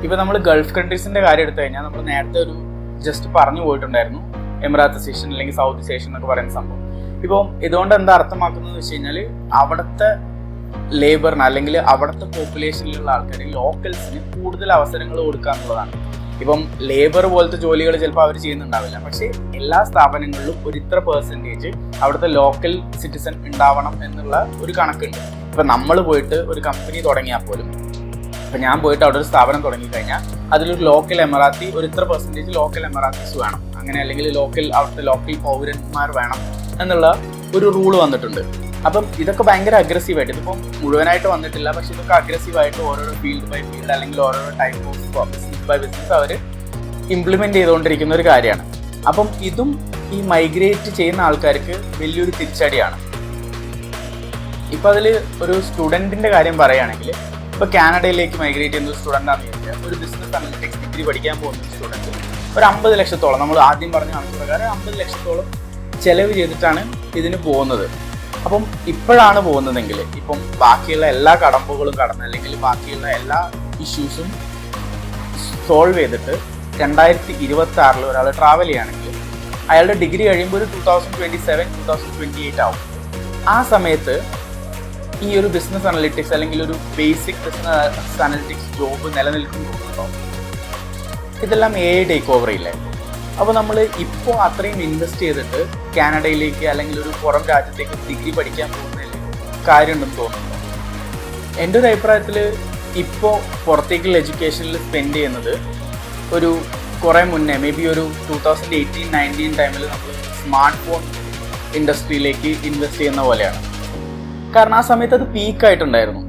ഇപ്പോൾ നമ്മൾ ഗൾഫ് കൺട്രീസിൻ്റെ കാര്യം എടുത്തു കഴിഞ്ഞാൽ, നമ്മൾ നേരത്തെ ഒരു ജസ്റ്റ് പറഞ്ഞു പോയിട്ടുണ്ടായിരുന്നു എമിറാത്ത് സ്റ്റേഷൻ അല്ലെങ്കിൽ സൗദി സ്റ്റേഷൻ എന്നൊക്കെ പറയുന്ന സംഭവം. ഇപ്പോൾ ഇതുകൊണ്ട് എന്താ അർത്ഥമാക്കുന്നത് വെച്ച് കഴിഞ്ഞാൽ, അവിടുത്തെ ലേബറിന് അല്ലെങ്കിൽ അവിടുത്തെ പോപ്പുലേഷനിലുള്ള ആൾക്കാർ, ലോക്കൽസിന് കൂടുതൽ അവസരങ്ങൾ കൊടുക്കുക എന്നുള്ളതാണ്. ഇപ്പം ലേബർ പോലത്തെ ജോലികൾ ചിലപ്പോൾ അവർ ചെയ്യുന്നുണ്ടാവില്ല, പക്ഷേ എല്ലാ സ്ഥാപനങ്ങളിലും ഒരു ഇത്ര പെർസെൻറ്റേജ് അവിടുത്തെ ലോക്കൽ സിറ്റിസൺ ഉണ്ടാവണം എന്നുള്ള ഒരു കണക്കുണ്ട്. ഇപ്പം നമ്മൾ പോയിട്ട് ഒരു കമ്പനി തുടങ്ങിയാൽ പോലും, ഇപ്പം ഞാൻ പോയിട്ട് അവിടെ ഒരു സ്ഥാപനം തുടങ്ങിക്കഴിഞ്ഞാൽ അതിലൊരു ലോക്കൽ എമറാത്തി, ഒരു ഇത്ര പെർസെൻറ്റേജ് ലോക്കൽ എമറാത്തീസ് വേണം, അങ്ങനെ അല്ലെങ്കിൽ അവിടുത്തെ ലോക്കൽ പൗരന്മാർ വേണം എന്നുള്ള ഒരു റൂള് വന്നിട്ടുണ്ട്. അപ്പം ഇതൊക്കെ ഭയങ്കര അഗ്രസീവായിട്ട്, ഇതിപ്പം മുഴുവനായിട്ട് വന്നിട്ടില്ല, പക്ഷെ ഇതൊക്കെ അഗ്രസീവായിട്ട് ഓരോരോ ഫീൽഡ് ബൈ ഫീൽഡ് അല്ലെങ്കിൽ ഓരോരോ type of business by business അവർ ഇംപ്ലിമെൻ്റ് ചെയ്തുകൊണ്ടിരിക്കുന്ന ഒരു കാര്യമാണ്. അപ്പം ഇതും ഈ മൈഗ്രേറ്റ് ചെയ്യുന്ന ആൾക്കാർക്ക് വലിയൊരു തിരിച്ചടിയാണ്. ഇപ്പം അതിൽ ഒരു സ്റ്റുഡൻറ്റിൻ്റെ കാര്യം പറയുകയാണെങ്കിൽ, ഇപ്പോൾ കാനഡയിലേക്ക് മൈഗ്രേറ്റ് ചെയ്യുന്ന ഒരു സ്റ്റുഡൻ്റാണെന്ന് ചോദിച്ചാൽ, ഒരു ബിസിനസ് അനലിറ്റിക്സ് ഡിഗ്രി പഠിക്കാൻ പോകുന്ന ഒരു സ്റ്റുഡൻറ്റ് ഒരു 50 ലക്ഷത്തോളം, നമ്മൾ ആദ്യം പറഞ്ഞ കണക്ക് പ്രകാരം 50 ലക്ഷത്തോളം ചെലവ് ചെയ്തിട്ടാണ് ഇതിന് പോകുന്നത്. അപ്പം ഇപ്പോഴാണ് പോകുന്നതെങ്കിൽ, ഇപ്പം ബാക്കിയുള്ള എല്ലാ കടമ്പുകളും കടന്ന് അല്ലെങ്കിൽ ബാക്കിയുള്ള എല്ലാ ഇഷ്യൂസും സോൾവ് ചെയ്തിട്ട് 2026 ഒരാൾ ട്രാവൽ ചെയ്യുകയാണെങ്കിൽ, അയാളുടെ ഡിഗ്രി കഴിയുമ്പോൾ ഒരു 2027-2028 ആവും. ആ സമയത്ത് ഈ ഒരു ബിസിനസ് അനലിറ്റിക്സ് അല്ലെങ്കിൽ ഒരു ബേസിക് ബിസിനസ് അനലിറ്റിക്സ് ജോബ് നിലനിൽക്കുന്നുണ്ടോ? ഇതെല്ലാം AI ടേക്ക് ഓവർ ഇല്ലേ? അപ്പോൾ നമ്മൾ ഇപ്പോൾ അത്രയും ഇൻവെസ്റ്റ് ചെയ്തിട്ട് കാനഡയിലേക്ക് അല്ലെങ്കിൽ ഒരു പുറം രാജ്യത്തേക്ക് ഡിഗ്രി പഠിക്കാൻ പോകുന്നതിൽ കാര്യമുണ്ടെന്ന് തോന്നുന്നു. എൻ്റെ ഒരു അഭിപ്രായത്തിൽ ഇപ്പോൾ പുറത്തേക്കുള്ള എഡ്യൂക്കേഷനിൽ സ്പെൻഡ് ചെയ്യുന്നത് ഒരു കുറേ മുന്നേ, മേ ബി ഒരു 2018-19 ടൈമിൽ നമ്മൾ സ്മാർട്ട് ഫോൺ ഇൻഡസ്ട്രിയിലേക്ക് ഇൻവെസ്റ്റ് ചെയ്യുന്ന പോലെയാണ്. കാരണം ആ സമയത്ത് അത് പീക്കായിട്ടുണ്ടായിരുന്നു.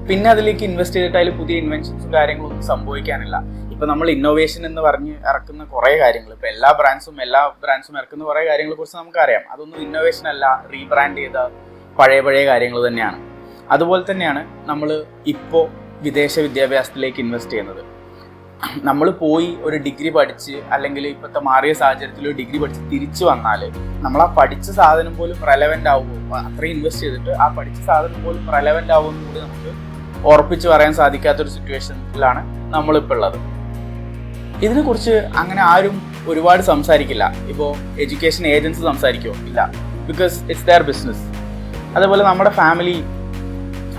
പിന്നെ അതിലേക്ക് ഇൻവെസ്റ്റ് ചെയ്തിട്ട് അതിൽ പുതിയ ഇൻവെൻഷൻസും കാര്യങ്ങളൊന്നും സംഭവിക്കാനില്ല. ഇപ്പോൾ നമ്മൾ ഇന്നോവേഷൻ എന്ന് പറഞ്ഞ് ഇറക്കുന്ന കുറേ കാര്യങ്ങൾ, ഇപ്പോൾ എല്ലാ ബ്രാൻഡ്സും ഇറക്കുന്ന കുറേ കാര്യങ്ങളെക്കുറിച്ച് നമുക്കറിയാം. അതൊന്നും ഇന്നോവേഷൻ അല്ല, റീബ്രാൻഡ് ചെയ്ത പഴയ കാര്യങ്ങൾ തന്നെയാണ്. അതുപോലെ തന്നെയാണ് നമ്മൾ ഇപ്പോൾ വിദേശ വിദ്യാഭ്യാസത്തിലേക്ക് ഇൻവെസ്റ്റ് ചെയ്യുന്നത്. നമ്മൾ പോയി ഒരു ഡിഗ്രി പഠിച്ച് അല്ലെങ്കിൽ ഇപ്പോഴത്തെ മാറിയ സാഹചര്യത്തിൽ ഒരു ഡിഗ്രി പഠിച്ച് തിരിച്ചു വന്നാൽ നമ്മൾ ആ പഠിച്ച സാധനം പോലും റെലവൻ്റ് ആവുമോ, അത്രയും ഇൻവെസ്റ്റ് ചെയ്തിട്ട് ആ പഠിച്ച സാധനം പോലും റെലവൻ്റ് ആവുമെന്ന് കൂടി നമുക്ക് ഉറപ്പിച്ച് പറയാൻ സാധിക്കാത്തൊരു സിറ്റുവേഷനിലാണ് നമ്മളിപ്പോൾ ഉള്ളത്. ഇതിനെക്കുറിച്ച് അങ്ങനെ ആരും ഒരുപാട് സംസാരിക്കില്ല. ഇപ്പോൾ എഡ്യൂക്കേഷൻ ഏജൻസി സംസാരിക്കുമോ? ഇല്ല, ബിക്കോസ് ഇറ്റ്സ് ദെയർ ബിസിനസ്. അതേപോലെ നമ്മുടെ ഫാമിലി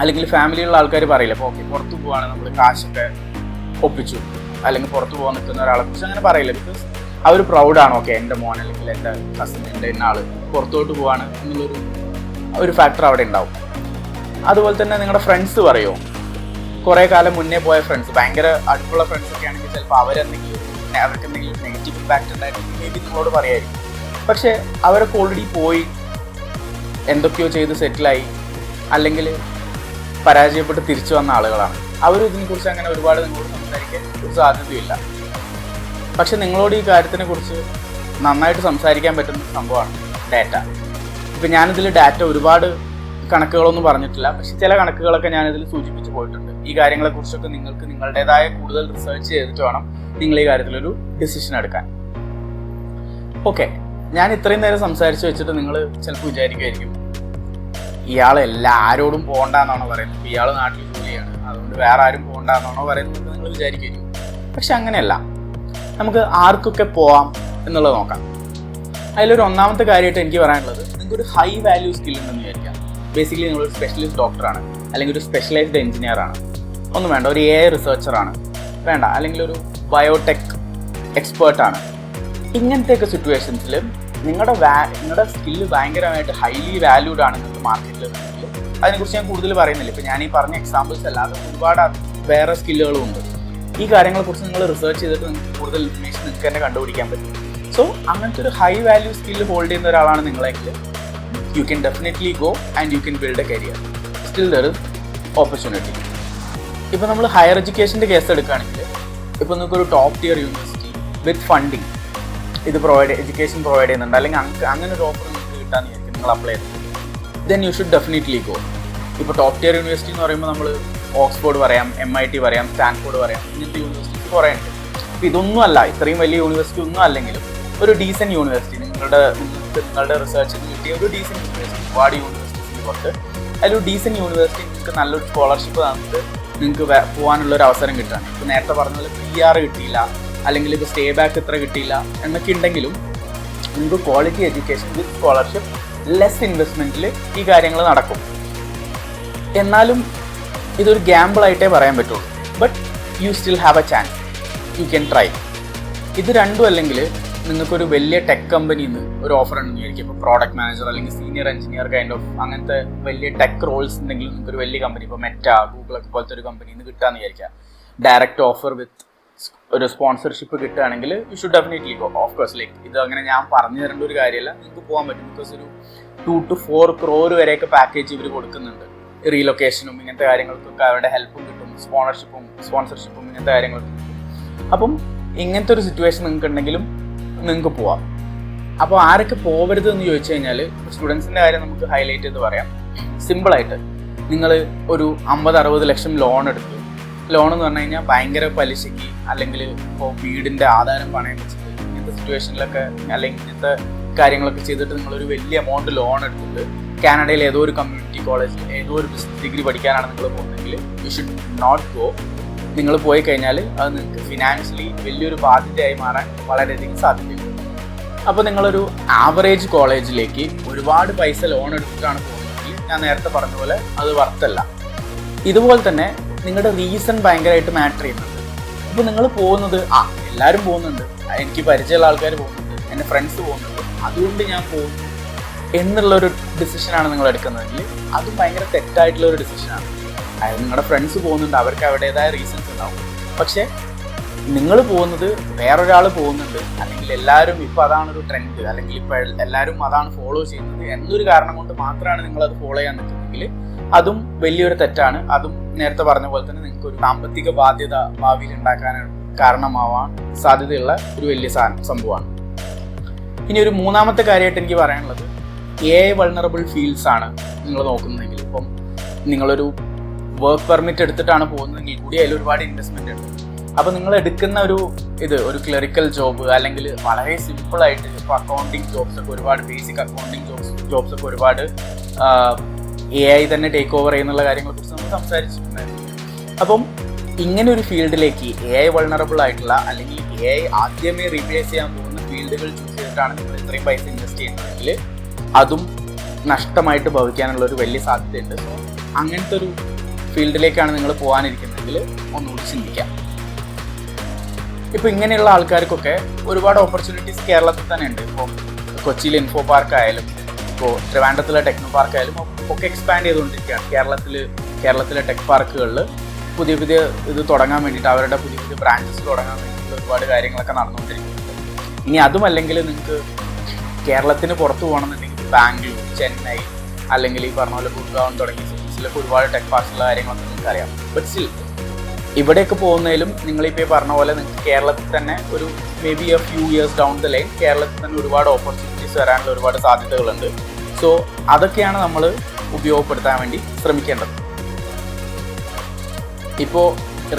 അല്ലെങ്കിൽ ഫാമിലിയുള്ള ആൾക്കാർ പറയില്ല, ഇപ്പോൾ ഓക്കെ പുറത്ത് പോവാണ്, നമ്മൾ കാശൊക്കെ ഒപ്പിച്ചു അല്ലെങ്കിൽ പുറത്ത് പോകാൻ നിൽക്കുന്ന ഒരാളെ കുറിച്ച് അങ്ങനെ പറയില്ല. ബിക്കോസ് അവർ പ്രൗഡാണ്, ഓക്കെ എൻ്റെ മോൻ അല്ലെങ്കിൽ എൻ്റെ കസിൻ, എൻ്റെ ഇന്നാൾ പുറത്തോട്ട് പോവാണ് എന്നുള്ളൊരു ഫാക്ടർ അവിടെ ഉണ്ടാവും. അതുപോലെ തന്നെ നിങ്ങളുടെ ഫ്രണ്ട്സ് പറയുമോ? കുറേ കാലം മുന്നേ പോയ ഫ്രണ്ട്സ്, ഭയങ്കര അടുപ്പുള്ള ഫ്രണ്ട്സൊക്കെ ആണെങ്കിൽ ചിലപ്പോൾ അവർക്ക് എന്തെങ്കിലും നെഗറ്റീവ് ഇമ്പാക്റ്റ് ഉണ്ടായിട്ടുണ്ടെങ്കിൽ മേ ബി നിങ്ങളോട് പറയായിരിക്കും. പക്ഷേ അവരൊക്കെ ഓൾറെഡി പോയി എന്തൊക്കെയോ ചെയ്ത് സെറ്റിലായി അല്ലെങ്കിൽ പരാജയപ്പെട്ട് തിരിച്ചു വന്ന ആളുകളാണ്. അവരും ഇതിനെക്കുറിച്ച് അങ്ങനെ ഒരുപാട് നിങ്ങളോട് സംസാരിക്കാൻ ഒരു സാധ്യതയില്ല. പക്ഷെ നിങ്ങളോട് ഈ കാര്യത്തിനെ കുറിച്ച് നന്നായിട്ട് സംസാരിക്കാൻ പറ്റുന്ന സംഭവമാണ് ഡാറ്റ. ഇപ്പം ഞാനിതിൽ ഡാറ്റ ഒരുപാട് കണക്കുകളൊന്നും പറഞ്ഞിട്ടില്ല, പക്ഷെ ചില കണക്കുകളൊക്കെ ഞാനിതിൽ സൂചിപ്പിച്ച് പോയിട്ടുണ്ട്. ഈ കാര്യങ്ങളെക്കുറിച്ചൊക്കെ നിങ്ങൾക്ക് നിങ്ങളുടേതായ കൂടുതൽ റിസർച്ച് ചെയ്തിട്ട് വേണം നിങ്ങൾ ഈ കാര്യത്തിലൊരു ഡിസിഷൻ എടുക്കാൻ. ഓക്കെ, ഞാൻ ഇത്രയും നേരം സംസാരിച്ച് വെച്ചിട്ട് നിങ്ങൾ ചിലപ്പോൾ വിചാരിക്കുമായിരിക്കും ആരോടും പോകണ്ടെന്നാണോ പറയുന്നത്, ഇയാൾ നാട്ടിൽ ജോലിയാണ് അതുകൊണ്ട് വേറെ ആരും പോകണ്ടെന്നാണോ പറയുന്നത് നിങ്ങൾ വിചാരിക്കുമായിരിക്കും. പക്ഷെ അങ്ങനെയല്ല, നമുക്ക് ആർക്കൊക്കെ പോവാം എന്നുള്ളത് നോക്കാം. അതിലൊരു ഒന്നാമത്തെ കാര്യമായിട്ട് എനിക്ക് പറയാനുള്ളത്, നിങ്ങൾക്കൊരു ഹൈ വാല്യൂ സ്കിൽ ഉണ്ടെന്ന് വിചാരിക്കാം. ബേസിക്കലി നിങ്ങളൊരു സ്പെഷ്യലിസ്റ്റ് ഡോക്ടറാണ്, അല്ലെങ്കിൽ ഒരു സ്പെഷ്യലൈസ്ഡ് എഞ്ചിനീയർ ആണ്, ഒന്നും വേണ്ട, ഒരു AI റിസർച്ചറാണ്, വേണ്ട, അല്ലെങ്കിൽ ഒരു ബയോടെക് എക്സ്പേർട്ടാണ്. ഇങ്ങനത്തെയൊക്കെ സിറ്റുവേഷൻസിൽ നിങ്ങളുടെ സ്കില്ല് ഭയങ്കരമായിട്ട് ഹൈലി വാല്യൂഡ് ആണ് നിങ്ങൾക്ക് മാർക്കറ്റിൽ ഉണ്ടെങ്കിൽ അതിനെക്കുറിച്ച് ഞാൻ കൂടുതൽ പറയുന്നില്ല. ഇപ്പോൾ ഞാൻ ഈ പറഞ്ഞ എക്സാമ്പിൾസ് അല്ലാതെ ഒരുപാട് വേറെ സ്കില്ലുകളും ഉണ്ട്. ഈ കാര്യങ്ങളെക്കുറിച്ച് നിങ്ങൾ റിസർച്ച് ചെയ്തിട്ട് നിങ്ങൾക്ക് കൂടുതൽ ഇൻഫർമേഷൻ നിങ്ങൾക്ക് തന്നെ കണ്ടുപിടിക്കാൻ പറ്റും. സോ അങ്ങനത്തെ ഒരു ഹൈ വാല്യൂ സ്കില്ല് ഹോൾഡ് ചെയ്യുന്ന ഒരാളാണ് നിങ്ങളെങ്കിൽ you can definitely go and you can build a career. Still there is opportunity. ഇപ്പോൾ നമ്മൾ ഹയർ എഡ്യൂക്കേഷൻ്റെ കേസ് എടുക്കുകയാണെങ്കിൽ, ഇപ്പോൾ നിങ്ങൾക്കൊരു top tier university with funding ഇത് എഡ്യൂക്കേഷൻ പ്രൊവൈഡ് ചെയ്യുന്നുണ്ട്, അല്ലെങ്കിൽ അങ്ങനെ ഒരു ഓഫർ നിങ്ങൾക്ക് കിട്ടാന്ന് വിചാരിക്കും, നിങ്ങൾ അപ്ലൈ ചെയ്തിട്ട്, then you should definitely go. ഇപ്പോൾ ടോപ്പ് ടിയർ യൂണിവേഴ്സിറ്റി എന്ന് പറയുമ്പോൾ നമ്മൾ ഓക്സ്ഫോർഡ് പറയാം, MIT പറയാം, സ്റ്റാൻഫോർഡ് പറയാം, ഇങ്ങനത്തെ യൂണിവേഴ്സിറ്റീസ് കുറേ ഉണ്ട്. അപ്പോൾ ഇതൊന്നും അല്ല, ഇത്രയും വലിയ യൂണിവേഴ്സിറ്റി ഒന്നും അല്ലെങ്കിലും ഒരു ഡീസൻറ്റ് യൂണിവേഴ്സിറ്റി, നിങ്ങളുടെ റിസർച്ചിന് കിട്ടിയ ഒരു ഡീസൻറ്റ് യൂണിവേഴ്സിറ്റി, ഒരുപാട് യൂണിവേഴ്സിറ്റീസിന് പുറത്ത് അതിലൊരു ഡീസൻറ്റ് യൂണിവേഴ്സിറ്റി നിങ്ങൾക്ക് നല്ലൊരു സ്കോളർഷിപ്പ് തന്നിട്ട് നിങ്ങൾക്ക് പോകാനുള്ളൊരു അവസരം കിട്ടുകയാണ്. ഇപ്പോൾ നേരത്തെ പറഞ്ഞ പോലെ PR കിട്ടിയില്ല, അല്ലെങ്കിൽ ഇപ്പോൾ സ്റ്റേ ബാക്ക് ഇത്ര കിട്ടിയില്ല എന്നൊക്കെ ഉണ്ടെങ്കിലും നിങ്ങൾക്ക് quality education with scholarship less ഇൻവെസ്റ്റ്മെൻറ്റിൽ ഈ കാര്യങ്ങൾ നടക്കും. എന്നാലും ഇതൊരു ഗാമ്പിളായിട്ടേ പറയാൻ പറ്റുള്ളൂ. But you still have a chance, you can try. ഇത് രണ്ടും അല്ലെങ്കിൽ നിങ്ങൾക്കൊരു വലിയ ടെക് കമ്പനിയിൽ നിന്ന് ഒരു ഓഫർ ഉണ്ടെന്ന് വിചാരിക്കും. ഇപ്പോൾ പ്രോഡക്റ്റ് മാനേജർ അല്ലെങ്കിൽ സീനിയർ എഞ്ചിനീയർ കൈൻഡ് ഓഫ് അങ്ങനത്തെ വലിയ ടെക് റോൾസ് ഉണ്ടെങ്കിൽ നിങ്ങൾക്കൊരു വലിയ കമ്പനി, ഇപ്പോൾ മെറ്റ, ഗൂഗിളൊക്കെ പോലത്തെ ഒരു കമ്പനിയിൽ നിന്ന് കിട്ടുകയെന്ന് വിചാരിക്കുക. ഡയറക്റ്റ് ഓഫർ വിത്ത് ഒരു സ്പോൺസർഷിപ്പ് കിട്ടുകയാണെങ്കിൽ you should definitely go. Of course, like ഇത് അങ്ങനെ ഞാൻ പറഞ്ഞു തരേണ്ട ഒരു കാര്യമല്ല, നിങ്ങൾക്ക് പോകാൻ പറ്റും. ബിക്കോസ് ഒരു 2 to 4 crore വരെയൊക്കെ പാക്കേജ് ഇവർ കൊടുക്കുന്നുണ്ട്. റീലൊക്കേഷനും ഇങ്ങനത്തെ കാര്യങ്ങൾക്കൊക്കെ അവരുടെ ഹെൽപ്പും കിട്ടും, സ്പോൺസർഷിപ്പും ഇങ്ങനത്തെ കാര്യങ്ങളൊക്കെ കിട്ടും. അപ്പം ഇങ്ങനത്തെ ഒരു സിറ്റുവേഷൻ നിങ്ങൾക്ക് ഉണ്ടെങ്കിലും നിങ്ങൾക്ക് പോവാം. അപ്പോൾ ആരൊക്കെ പോകരുത് എന്ന് ചോദിച്ചു കഴിഞ്ഞാൽ, സ്റ്റുഡൻസിൻ്റെ കാര്യം നമുക്ക് ഹൈലൈറ്റ് ചെയ്ത് പറയാം. സിമ്പിളായിട്ട് നിങ്ങൾ ഒരു 50-60 ലക്ഷം ലോൺ എടുത്തു. ലോൺ എന്ന് പറഞ്ഞു കഴിഞ്ഞാൽ ഭയങ്കര പലിശയ്ക്ക്, അല്ലെങ്കിൽ ഇപ്പോൾ വീടിൻ്റെ ആധാരം പണയം വെച്ചിട്ട് ഇങ്ങനത്തെ സിറ്റുവേഷനിലൊക്കെ, അല്ലെങ്കിൽ ഇങ്ങനത്തെ കാര്യങ്ങളൊക്കെ ചെയ്തിട്ട് നിങ്ങളൊരു വലിയ എമൗണ്ട് ലോൺ എടുത്തിട്ട് കാനഡയിൽ ഏതോ ഒരു കമ്മ്യൂണിറ്റി കോളേജിൽ ഏതോ ഒരു ബിസിനസ് ഡിഗ്രി പഠിക്കാനാണ് നിങ്ങൾ പോകുന്നതെങ്കിൽ യു ഷുഡ് നോട്ട് ഗോ. നിങ്ങൾ പോയി കഴിഞ്ഞാൽ അത് നിങ്ങൾക്ക് ഫിനാൻഷ്യലി വലിയൊരു ബാധ്യതയായി മാറാൻ വളരെയധികം സാധ്യതയുണ്ട്. അപ്പോൾ നിങ്ങളൊരു ആവറേജ് കോളേജിലേക്ക് ഒരുപാട് പൈസ ലോൺ എടുത്തിട്ടാണ് പോകുന്നതെങ്കിൽ ഞാൻ നേരത്തെ പറഞ്ഞ പോലെ അത് വರ್ತല്ല. ഇതുപോലെ തന്നെ നിങ്ങളുടെ റീസൺ ഭയങ്കരമായിട്ട് മാറ്റർ ചെയ്യുന്നുണ്ട്. ഇപ്പോൾ നിങ്ങൾ പോകുന്നത് എല്ലാവരും പോകുന്നുണ്ട്, എനിക്ക് പരിചയമുള്ള ആൾക്കാർ പോകുന്നുണ്ട്, എൻ്റെ ഫ്രണ്ട്സ് പോകുന്നുണ്ട്, അതുകൊണ്ട് ഞാൻ പോകുന്നു എന്നുള്ളൊരു ഡിസിഷനാണ് നിങ്ങൾ എടുക്കുന്നതെങ്കിൽ അതും ഭയങ്കര തെറ്റായിട്ടുള്ളൊരു ഡിസിഷനാണ്. അതായത് നിങ്ങളുടെ ഫ്രണ്ട്സ് പോകുന്നുണ്ട്, അവർക്ക് അവരുടേതായ റീസൺസ് ഉണ്ടാവും. പക്ഷേ നിങ്ങൾ പോകുന്നത് വേറൊരാൾ പോകുന്നുണ്ട്, അല്ലെങ്കിൽ എല്ലാവരും ഇപ്പോൾ അതാണൊരു ട്രെൻഡ്, അല്ലെങ്കിൽ ഇപ്പോൾ എല്ലാവരും അതാണ് ഫോളോ ചെയ്യുന്നത് എന്നൊരു കാരണം കൊണ്ട് മാത്രമാണ് നിങ്ങളത് ഫോളോ ചെയ്യാൻ നിൽക്കുന്നതെങ്കിൽ അതും വലിയൊരു തെറ്റാണ്. അതും നേരത്തെ പറഞ്ഞ പോലെ തന്നെ നിങ്ങൾക്ക് ഒരു സാമ്പത്തിക ബാധ്യത ഭാവിയിൽ ഉണ്ടാക്കാൻ കാരണമാവാൻ സാധ്യതയുള്ള ഒരു വലിയ സംഭവമാണ്. ഇനി ഒരു മൂന്നാമത്തെ കാര്യമായിട്ട് എനിക്ക് പറയാനുള്ളത്, AI വൾണറബിൾ ഫീൽഡ്സ് ആണ് നിങ്ങൾ നോക്കുന്നതെങ്കിൽ. ഇപ്പം നിങ്ങളൊരു വർക്ക് പെർമിറ്റ് എടുത്തിട്ടാണ് പോകുന്നതെങ്കിൽ കൂടി അതിൽ ഒരുപാട് ഇൻവെസ്റ്റ്മെൻ്റ് ഉണ്ട്. അപ്പോൾ നിങ്ങൾ എടുക്കുന്ന ഒരു ക്ലറിക്കൽ ജോബ്, അല്ലെങ്കിൽ വളരെ സിമ്പിളായിട്ട് ഇപ്പോൾ അക്കൗണ്ടിങ് ജോബ്സൊക്കെ, ഒരുപാട് ബേസിക് അക്കൗണ്ടിങ് ജോബ്സൊക്കെ ഒരുപാട് AI തന്നെ ടേക്ക് ഓവർ ചെയ്യുന്നുള്ള കാര്യങ്ങളെക്കുറിച്ച് നമ്മൾ സംസാരിച്ചിട്ടുണ്ടായിരുന്നു. അപ്പം ഇങ്ങനെ ഒരു ഫീൽഡിലേക്ക് AI വൾണറബിൾ ആയിട്ടുള്ള, അല്ലെങ്കിൽ AI ആദ്യമേ റീപ്ലേസ് ചെയ്യാൻ പോകുന്ന ഫീൽഡുകൾ ചൂസ് ചെയ്തിട്ടാണ് നിങ്ങൾ ഇത്രയും പൈസ ഇൻവെസ്റ്റ് ചെയ്യുന്നതെങ്കിൽ അതും നഷ്ടമായിട്ട് ഭവിക്കാനുള്ള ഒരു വലിയ സാധ്യതയുണ്ട്. സോ അങ്ങനത്തെ ഒരു ഫീൽഡിലേക്കാണ് നിങ്ങൾ പോകാനിരിക്കുന്നതെങ്കിൽ ഒന്നുകൂടി ചിന്തിക്കാം. ഇപ്പോൾ ഇങ്ങനെയുള്ള ആൾക്കാർക്കൊക്കെ ഒരുപാട് ഓപ്പർച്യൂണിറ്റീസ് കേരളത്തിൽ തന്നെ ഉണ്ട്. ഇപ്പോൾ കൊച്ചിയിൽ ഇൻഫോ പാർക്ക് ആയാലും, ഇപ്പോൾ ട്രിവാൻഡ്രത്തിലെ ടെക്നോ പാർക്ക് ആയാലും ഒക്കെ എക്സ്പാൻഡ് ചെയ്തുകൊണ്ടിരിക്കുകയാണ്. കേരളത്തിലെ ടെക് പാർക്കുകളിൽ പുതിയ ഇത് തുടങ്ങാൻ വേണ്ടിയിട്ട്, അവരുടെ പുതിയ ബ്രാഞ്ചസ് തുടങ്ങാൻ വേണ്ടിയിട്ടുള്ള ഒരുപാട് കാര്യങ്ങളൊക്കെ നടന്നുകൊണ്ടിരിക്കുന്നുണ്ട്. ഇനി അതുമല്ലെങ്കിൽ നിങ്ങൾക്ക് കേരളത്തിന് പുറത്ത് പോകണമെന്നുണ്ടെങ്കിൽ ബാംഗ്ലൂർ, ചെന്നൈ, അല്ലെങ്കിൽ ഈ പറഞ്ഞ പോലെ ഗുഡ്ഗാവ് തുടങ്ങിയ സിറ്റീസിലൊക്കെ ഒരുപാട് ടെക് പാർക്സുള്ള കാര്യങ്ങളൊക്കെ നിങ്ങൾക്ക് അറിയാം. ബട്ട് സ്റ്റിൽ ഇവിടെയൊക്കെ പോകുന്നതിലും നിങ്ങളിപ്പോൾ ഈ പറഞ്ഞ പോലെ നിങ്ങൾക്ക് കേരളത്തിൽ തന്നെ ഒരു may be A few years down the line കേരളത്തിൽ തന്നെ ഒരുപാട് ഓപ്പർച്യൂണിറ്റീസ് വരാനുള്ള ഒരുപാട് സാധ്യതകളുണ്ട്. സോ അതൊക്കെയാണ് നമ്മൾ ഉപയോഗപ്പെടുത്താൻ വേണ്ടി ശ്രമിക്കേണ്ടത്. ഇപ്പോൾ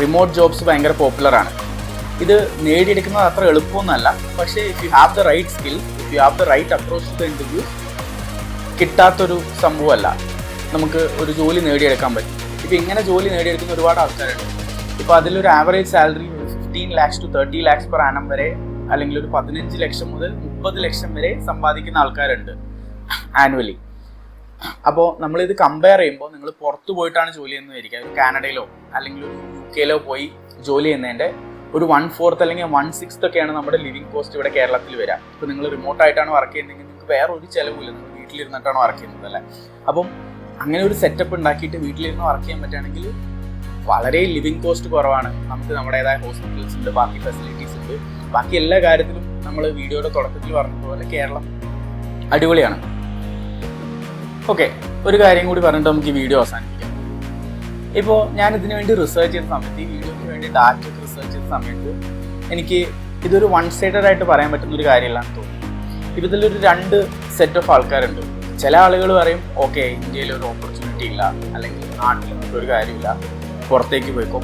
റിമോട്ട് ജോബ്സ് ഭയങ്കര പോപ്പുലറാണ്. ഇത് നേടിയെടുക്കുന്നത് അത്ര എളുപ്പമൊന്നുമല്ല. പക്ഷേ if you have the right skill, if you have the right approach to the interview, കിട്ടാത്തൊരു സംഭവമല്ല. നമുക്ക് ഒരു ജോലി നേടിയെടുക്കാൻ പറ്റും. ഇപ്പോൾ ഇങ്ങനെ ജോലി നേടിയെടുക്കുന്ന ഒരുപാട് ആൾക്കാരുണ്ട്. ഇപ്പോൾ അതിലൊരു average salary 15 lakhs to 30 lakhs per annum വരെ അല്ലെങ്കിൽ ഒരു 15 ലക്ഷം മുതൽ 30 ലക്ഷം വരെ സമ്പാദിക്കുന്ന ആൾക്കാരുണ്ട് ആനുവലി. അപ്പോൾ നമ്മളിത് കമ്പയർ ചെയ്യുമ്പോൾ നിങ്ങൾ പുറത്ത് പോയിട്ടാണ് ജോലി ചെയ്യുന്നതായിരിക്കും, ഒരു കാനഡയിലോ അല്ലെങ്കിൽ ഒരു UK പോയി ജോലി ചെയ്യുന്നതിൻ്റെ ഒരു 1/4 അല്ലെങ്കിൽ 1/6 ഒക്കെയാണ് നമ്മുടെ ലിവിങ് കോസ്റ്റ് ഇവിടെ കേരളത്തിൽ വരിക. ഇപ്പോൾ നിങ്ങൾ റിമോട്ടായിട്ടാണ് വർക്ക് ചെയ്യുന്നതെങ്കിൽ നിങ്ങൾക്ക് വേറെ ഒരു ചിലവില്ല, നിങ്ങൾ വീട്ടിലിരുന്നിട്ടാണ് വർക്ക് ചെയ്യുന്നത് അല്ലേ. അപ്പം അങ്ങനെ ഒരു സെറ്റപ്പ് ഉണ്ടാക്കിയിട്ട് വീട്ടിലിരുന്ന് വർക്ക് ചെയ്യാൻ പറ്റുകയാണെങ്കിൽ വളരെ ലിവിങ് കോസ്റ്റ് കുറവാണ്. നമുക്ക് നമ്മുടേതായ ഹോസ്പിറ്റൽസ് ഉണ്ട്, ബാക്കി ഫെസിലിറ്റീസ് ഉണ്ട്, ബാക്കി എല്ലാ കാര്യത്തിലും നമ്മൾ വീഡിയോയുടെ തുടക്കത്തിൽ പറഞ്ഞതുപോലെ കേരളം അടിപൊളിയാണ്. ഓക്കെ, ഒരു കാര്യം കൂടി പറഞ്ഞിട്ട് നമുക്ക് ഈ വീഡിയോ അവസാനിപ്പിക്കാം. ഇപ്പോൾ ഞാൻ ഇതിനു വേണ്ടി റിസർച്ച് ചെയ്ത സമയത്ത്, ഈ വീഡിയോയ്ക്ക് വേണ്ടി ഡാറ്റ റിസർച്ച് ചെയ്ത സമയത്ത് എനിക്ക് ഇതൊരു വൺ സൈഡഡ് ആയിട്ട് പറയാൻ പറ്റുന്ന ഒരു കാര്യമില്ലാന്ന് തോന്നി. ഇപ്പോൾ ഇതിലൊരു 2 സെറ്റ് ഓഫ് ആൾക്കാരുണ്ട്. ചില ആളുകൾ പറയും ഓക്കെ ഇന്ത്യയിൽ ഒരു ഓപ്പർച്യൂണിറ്റി ഇല്ല, അല്ലെങ്കിൽ നാട്ടിൽ ഒരു കാര്യമില്ല, പുറത്തേക്ക് പോയിക്കോ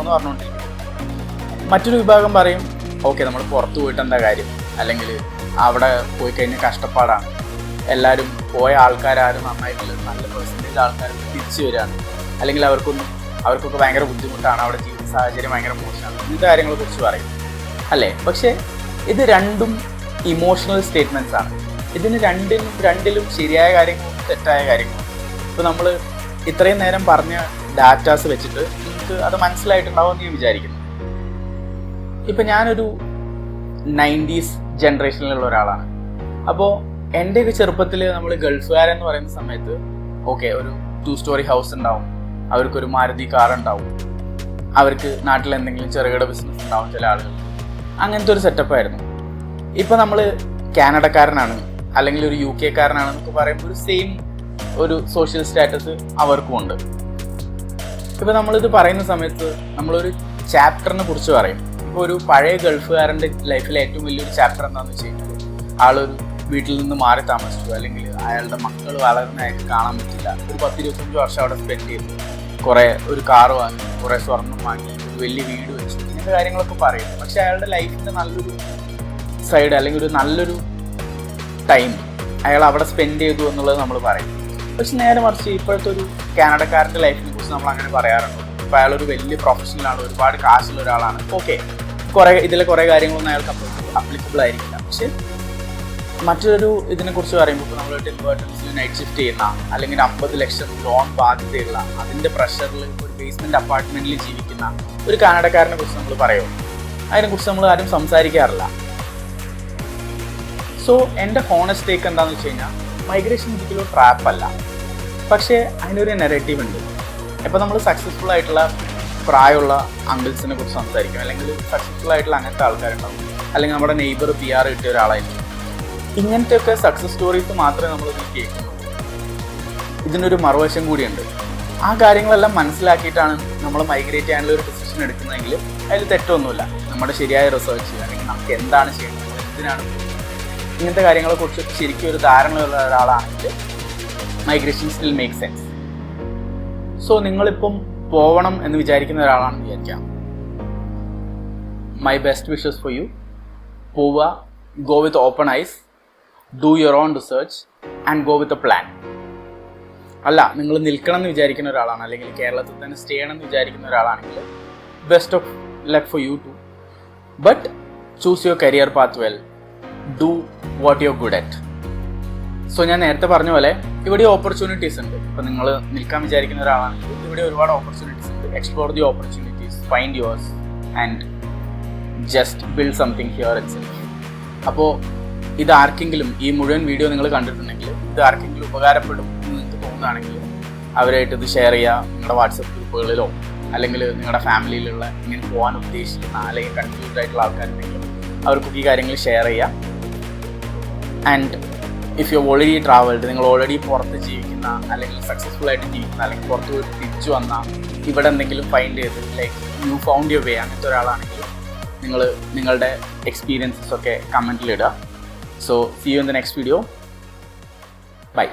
എന്ന് പറഞ്ഞുകൊണ്ടിരിക്കും. മറ്റൊരു വിഭാഗം പറയും ഓക്കെ നമ്മൾ പുറത്ത് പോയിട്ട് എന്താ കാര്യം, അല്ലെങ്കിൽ അവിടെ പോയി കഴിഞ്ഞാൽ കഷ്ടപ്പാടാണ്, എല്ലാവരും പോയ ആൾക്കാരും നന്നായിട്ടില്ല, നല്ല പെർസെൻറ്റേജ് ആൾക്കാർ തിരിച്ചു വരികയാണ്, അല്ലെങ്കിൽ അവർക്കൊക്കെ ഭയങ്കര ബുദ്ധിമുട്ടാണ്, അവിടെ ജീവിത സാഹചര്യം ഭയങ്കര മോശമാണ്, ഇങ്ങനത്തെ കാര്യങ്ങളെക്കുറിച്ച് പറയും അല്ലേ. പക്ഷേ ഇത് രണ്ടും ഇമോഷണൽ സ്റ്റേറ്റ്മെൻറ്റ്സ് ആണ്. ഇതിന് രണ്ടിലും ശരിയായ കാര്യങ്ങളും തെറ്റായ കാര്യങ്ങളും. ഇപ്പോൾ നമ്മൾ ഇത്രയും നേരം പറഞ്ഞ ഡാറ്റാസ് വെച്ചിട്ട് നിങ്ങൾക്ക് അത് മനസ്സിലായിട്ടുണ്ടാവുമെന്ന് ഞാൻ വിചാരിക്കുന്നു. ഇപ്പം ഞാനൊരു 90s ജനറേഷനിലുള്ള ഒരാളാണ്. അപ്പോൾ എൻ്റെയൊക്കെ ചെറുപ്പത്തിൽ നമ്മൾ ഗൾഫുകാരെന്ന് പറയുന്ന സമയത്ത് ഓക്കെ ഒരു 2 സ്റ്റോറി ഹൗസ് ഉണ്ടാവും, അവർക്കൊരു മാരുതി കാർ ഉണ്ടാവും, അവർക്ക് നാട്ടിൽ എന്തെങ്കിലും ചെറുകിട ബിസിനസ് ഉണ്ടാവും ചില ആളുകൾ, അങ്ങനത്തെ ഒരു സെറ്റപ്പായിരുന്നു. ഇപ്പം നമ്മൾ കാനഡക്കാരനാണ് അല്ലെങ്കിൽ ഒരു UK എന്നൊക്കെ പറയുമ്പോൾ ഒരു സെയിം ഒരു സോഷ്യൽ സ്റ്റാറ്റസ് അവർക്കും ഉണ്ട്. ഇപ്പോൾ നമ്മളിത് പറയുന്ന സമയത്ത് നമ്മളൊരു ചാപ്റ്ററിനെ കുറിച്ച് പറയും. ഇപ്പോൾ ഒരു പഴയ ഗൾഫുകാരൻ്റെ ലൈഫിലെ ഏറ്റവും വലിയൊരു ചാപ്റ്റർ എന്താണെന്ന് വെച്ച് കഴിഞ്ഞാൽ ആളൊരു വീട്ടിൽ നിന്ന് മാറി താമസിച്ചു, അല്ലെങ്കിൽ അയാളുടെ മക്കൾ വളർന്നതായിട്ട് കാണാൻ പറ്റില്ല, ഒരു 10-25 വർഷം അവിടെ സ്പെൻഡ് ചെയ്തു, ഒരു കാറ് വാങ്ങി, കുറേ സ്വർണം വാങ്ങി, ഒരു വലിയ വീട് വെച്ചു, ഇങ്ങനത്തെ കാര്യങ്ങളൊക്കെ പറയും. പക്ഷെ അയാളുടെ ലൈഫിൻ്റെ നല്ലൊരു സൈഡ് അല്ലെങ്കിൽ ഒരു നല്ലൊരു ടൈം അയാൾ അവിടെ സ്പെൻഡ് ചെയ്തു എന്നുള്ളത് നമ്മൾ പറയും. പക്ഷെ നേരെ മറിച്ച് ഇപ്പോഴത്തെ ഒരു കാനഡക്കാരൻ്റെ ലൈഫിനെ കുറിച്ച് നമ്മൾ അങ്ങനെ പറയാറുണ്ട്. ഇപ്പോൾ അയാളൊരു വലിയ പ്രൊഫഷണലാണ്, ഒരുപാട് കാശുള്ള ഒരാളാണ്, ഓക്കെ ഇതിലെ കുറേ കാര്യങ്ങളൊന്നും അയാൾക്ക് അപ്ലിക്കബിൾ ആയിരിക്കില്ല. പക്ഷെ മറ്റൊരു ഇതിനെക്കുറിച്ച് പറയുമ്പോൾ ഇപ്പോൾ നമ്മൾ ടിം ബർട്ടൺസിൽ നൈറ്റ് ഷിഫ്റ്റ് ചെയ്യുന്ന, അല്ലെങ്കിൽ 50 ലക്ഷം ലോൺ ബാധ്യതയുള്ള, അതിൻ്റെ പ്രഷറിൽ ഒരു ബേസ്മെൻറ്റ് അപ്പാർട്ട്മെൻറ്റിൽ ജീവിക്കുന്ന ഒരു കാനഡക്കാരനെ കുറിച്ച് നമ്മൾ പറയുമോ? അതിനെക്കുറിച്ച് നമ്മൾ ആരും സംസാരിക്കാറില്ല. സോ എൻ്റെ ഹോണസ്റ്റ് ടേക്ക് എന്താണെന്ന് വെച്ച് കഴിഞ്ഞാൽ മൈഗ്രേഷൻ ഒരിക്കലും ട്രാപ്പല്ല, പക്ഷേ അതിനൊരു നെഗറ്റീവ് ഉണ്ട്. ഇപ്പോൾ നമ്മൾ സക്സസ്ഫുൾ ആയിട്ടുള്ള പ്രായമുള്ള അങ്കിൾസിനെ കുറിച്ച് സംസാരിക്കും, അല്ലെങ്കിൽ സക്സസ്ഫുൾ ആയിട്ടുള്ള അങ്ങനത്തെ ആൾക്കാരുണ്ടാവും, അല്ലെങ്കിൽ നമ്മുടെ നെയ്ബർ PR കിട്ടിയ ഒരാളായിരിക്കും. ഇങ്ങനത്തെയൊക്കെ സക്സസ് സ്റ്റോറീസ് മാത്രമേ നമ്മളിതിൽ കേൾക്കുന്നുള്ളൂ. ഇതിനൊരു മറുവശം കൂടിയുണ്ട്. ആ കാര്യങ്ങളെല്ലാം മനസ്സിലാക്കിയിട്ടാണ് നമ്മൾ മൈഗ്രേറ്റ് ചെയ്യാനുള്ള ഒരു ഡിസിഷൻ എടുക്കുന്നതെങ്കിൽ അതിൽ തെറ്റൊന്നുമില്ല. നമ്മുടെ ശരിയായ റിസർച്ച്, അല്ലെങ്കിൽ നമുക്ക് എന്താണ് ചെയ്യുന്നത്, എന്തിനാണ് ഇങ്ങനത്തെ കാര്യങ്ങളെക്കുറിച്ച് ശരിക്കും ഒരു ധാരണയുള്ള ഒരാളാണെങ്കിൽ migration still make sense. So നിങ്ങളിപ്പം പോകണം എന്ന് വിചാരിക്കുന്ന ഒരാളാണെന്ന് വിചാരിക്കാം, my best wishes for you. പോവുക, go with open eyes, do your own research and go with a plan. അല്ല, നിങ്ങൾ നിൽക്കണം എന്ന് വിചാരിക്കുന്ന ഒരാളാണ്, അല്ലെങ്കിൽ കേരളത്തിൽ തന്നെ സ്റ്റേ ചെയ്യണം എന്ന് വിചാരിക്കുന്ന ഒരാളാണെങ്കിൽ best of luck for you too. But choose your career path well, do what you are good at. So ഞാൻ നേരത്തെ പറഞ്ഞ പോലെ ഇവിടെ ഓപ്പർച്യൂണിറ്റീസ് ഉണ്ട്. ഇപ്പോൾ നിങ്ങൾ നിൽക്കാൻ വിചാരിക്കുന്ന ഒരാളാണെങ്കിൽ ഇവിടെ ഒരുപാട് ഓപ്പർച്യൂണിറ്റീസ് ഉണ്ട്. Explore the opportunities, find yours and just build something here itself. അപ്പോൾ ഇത് ആർക്കെങ്കിലും, ഈ മുഴുവൻ വീഡിയോ നിങ്ങൾ കണ്ടിട്ടുണ്ടെങ്കിൽ ഇത് ആർക്കെങ്കിലും ഉപകാരപ്പെടും എന്ന് നിങ്ങൾക്ക് തോന്നുകയാണെങ്കിൽ അവരായിട്ട് ഇത് ഷെയർ ചെയ്യുക. നിങ്ങളുടെ വാട്സപ്പ് ഗ്രൂപ്പുകളിലോ അല്ലെങ്കിൽ നിങ്ങളുടെ ഫാമിലിയിലുള്ള ഇങ്ങനെ പോകാൻ ഉദ്ദേശിക്കുന്ന അല്ലെങ്കിൽ കൺഫ്യൂസ്ഡ് ആയിട്ടുള്ള ആൾക്കാരുണ്ടെങ്കിലും അവർക്കൊക്കെ ഈ കാര്യങ്ങൾ ഷെയർ ചെയ്യുക. And if you already travelled, നിങ്ങൾ ഓൾറെഡി പുറത്ത് ജീവിക്കുന്ന, അല്ലെങ്കിൽ സക്സസ്ഫുൾ ആയിട്ട് ജീവിക്കുന്ന, അല്ലെങ്കിൽ പുറത്ത് പോയിട്ട് തിരിച്ചു വന്ന, ഇവിടെ എന്തെങ്കിലും ഫൈൻഡ് ചെയ്ത് like you found your way അങ്ങനത്തെ ഒരാളാണെങ്കിൽ നിങ്ങൾ നിങ്ങളുടെ എക്സ്പീരിയൻസസ് ഒക്കെ കമൻറ്റിലിടുക. So see you in the next video. By.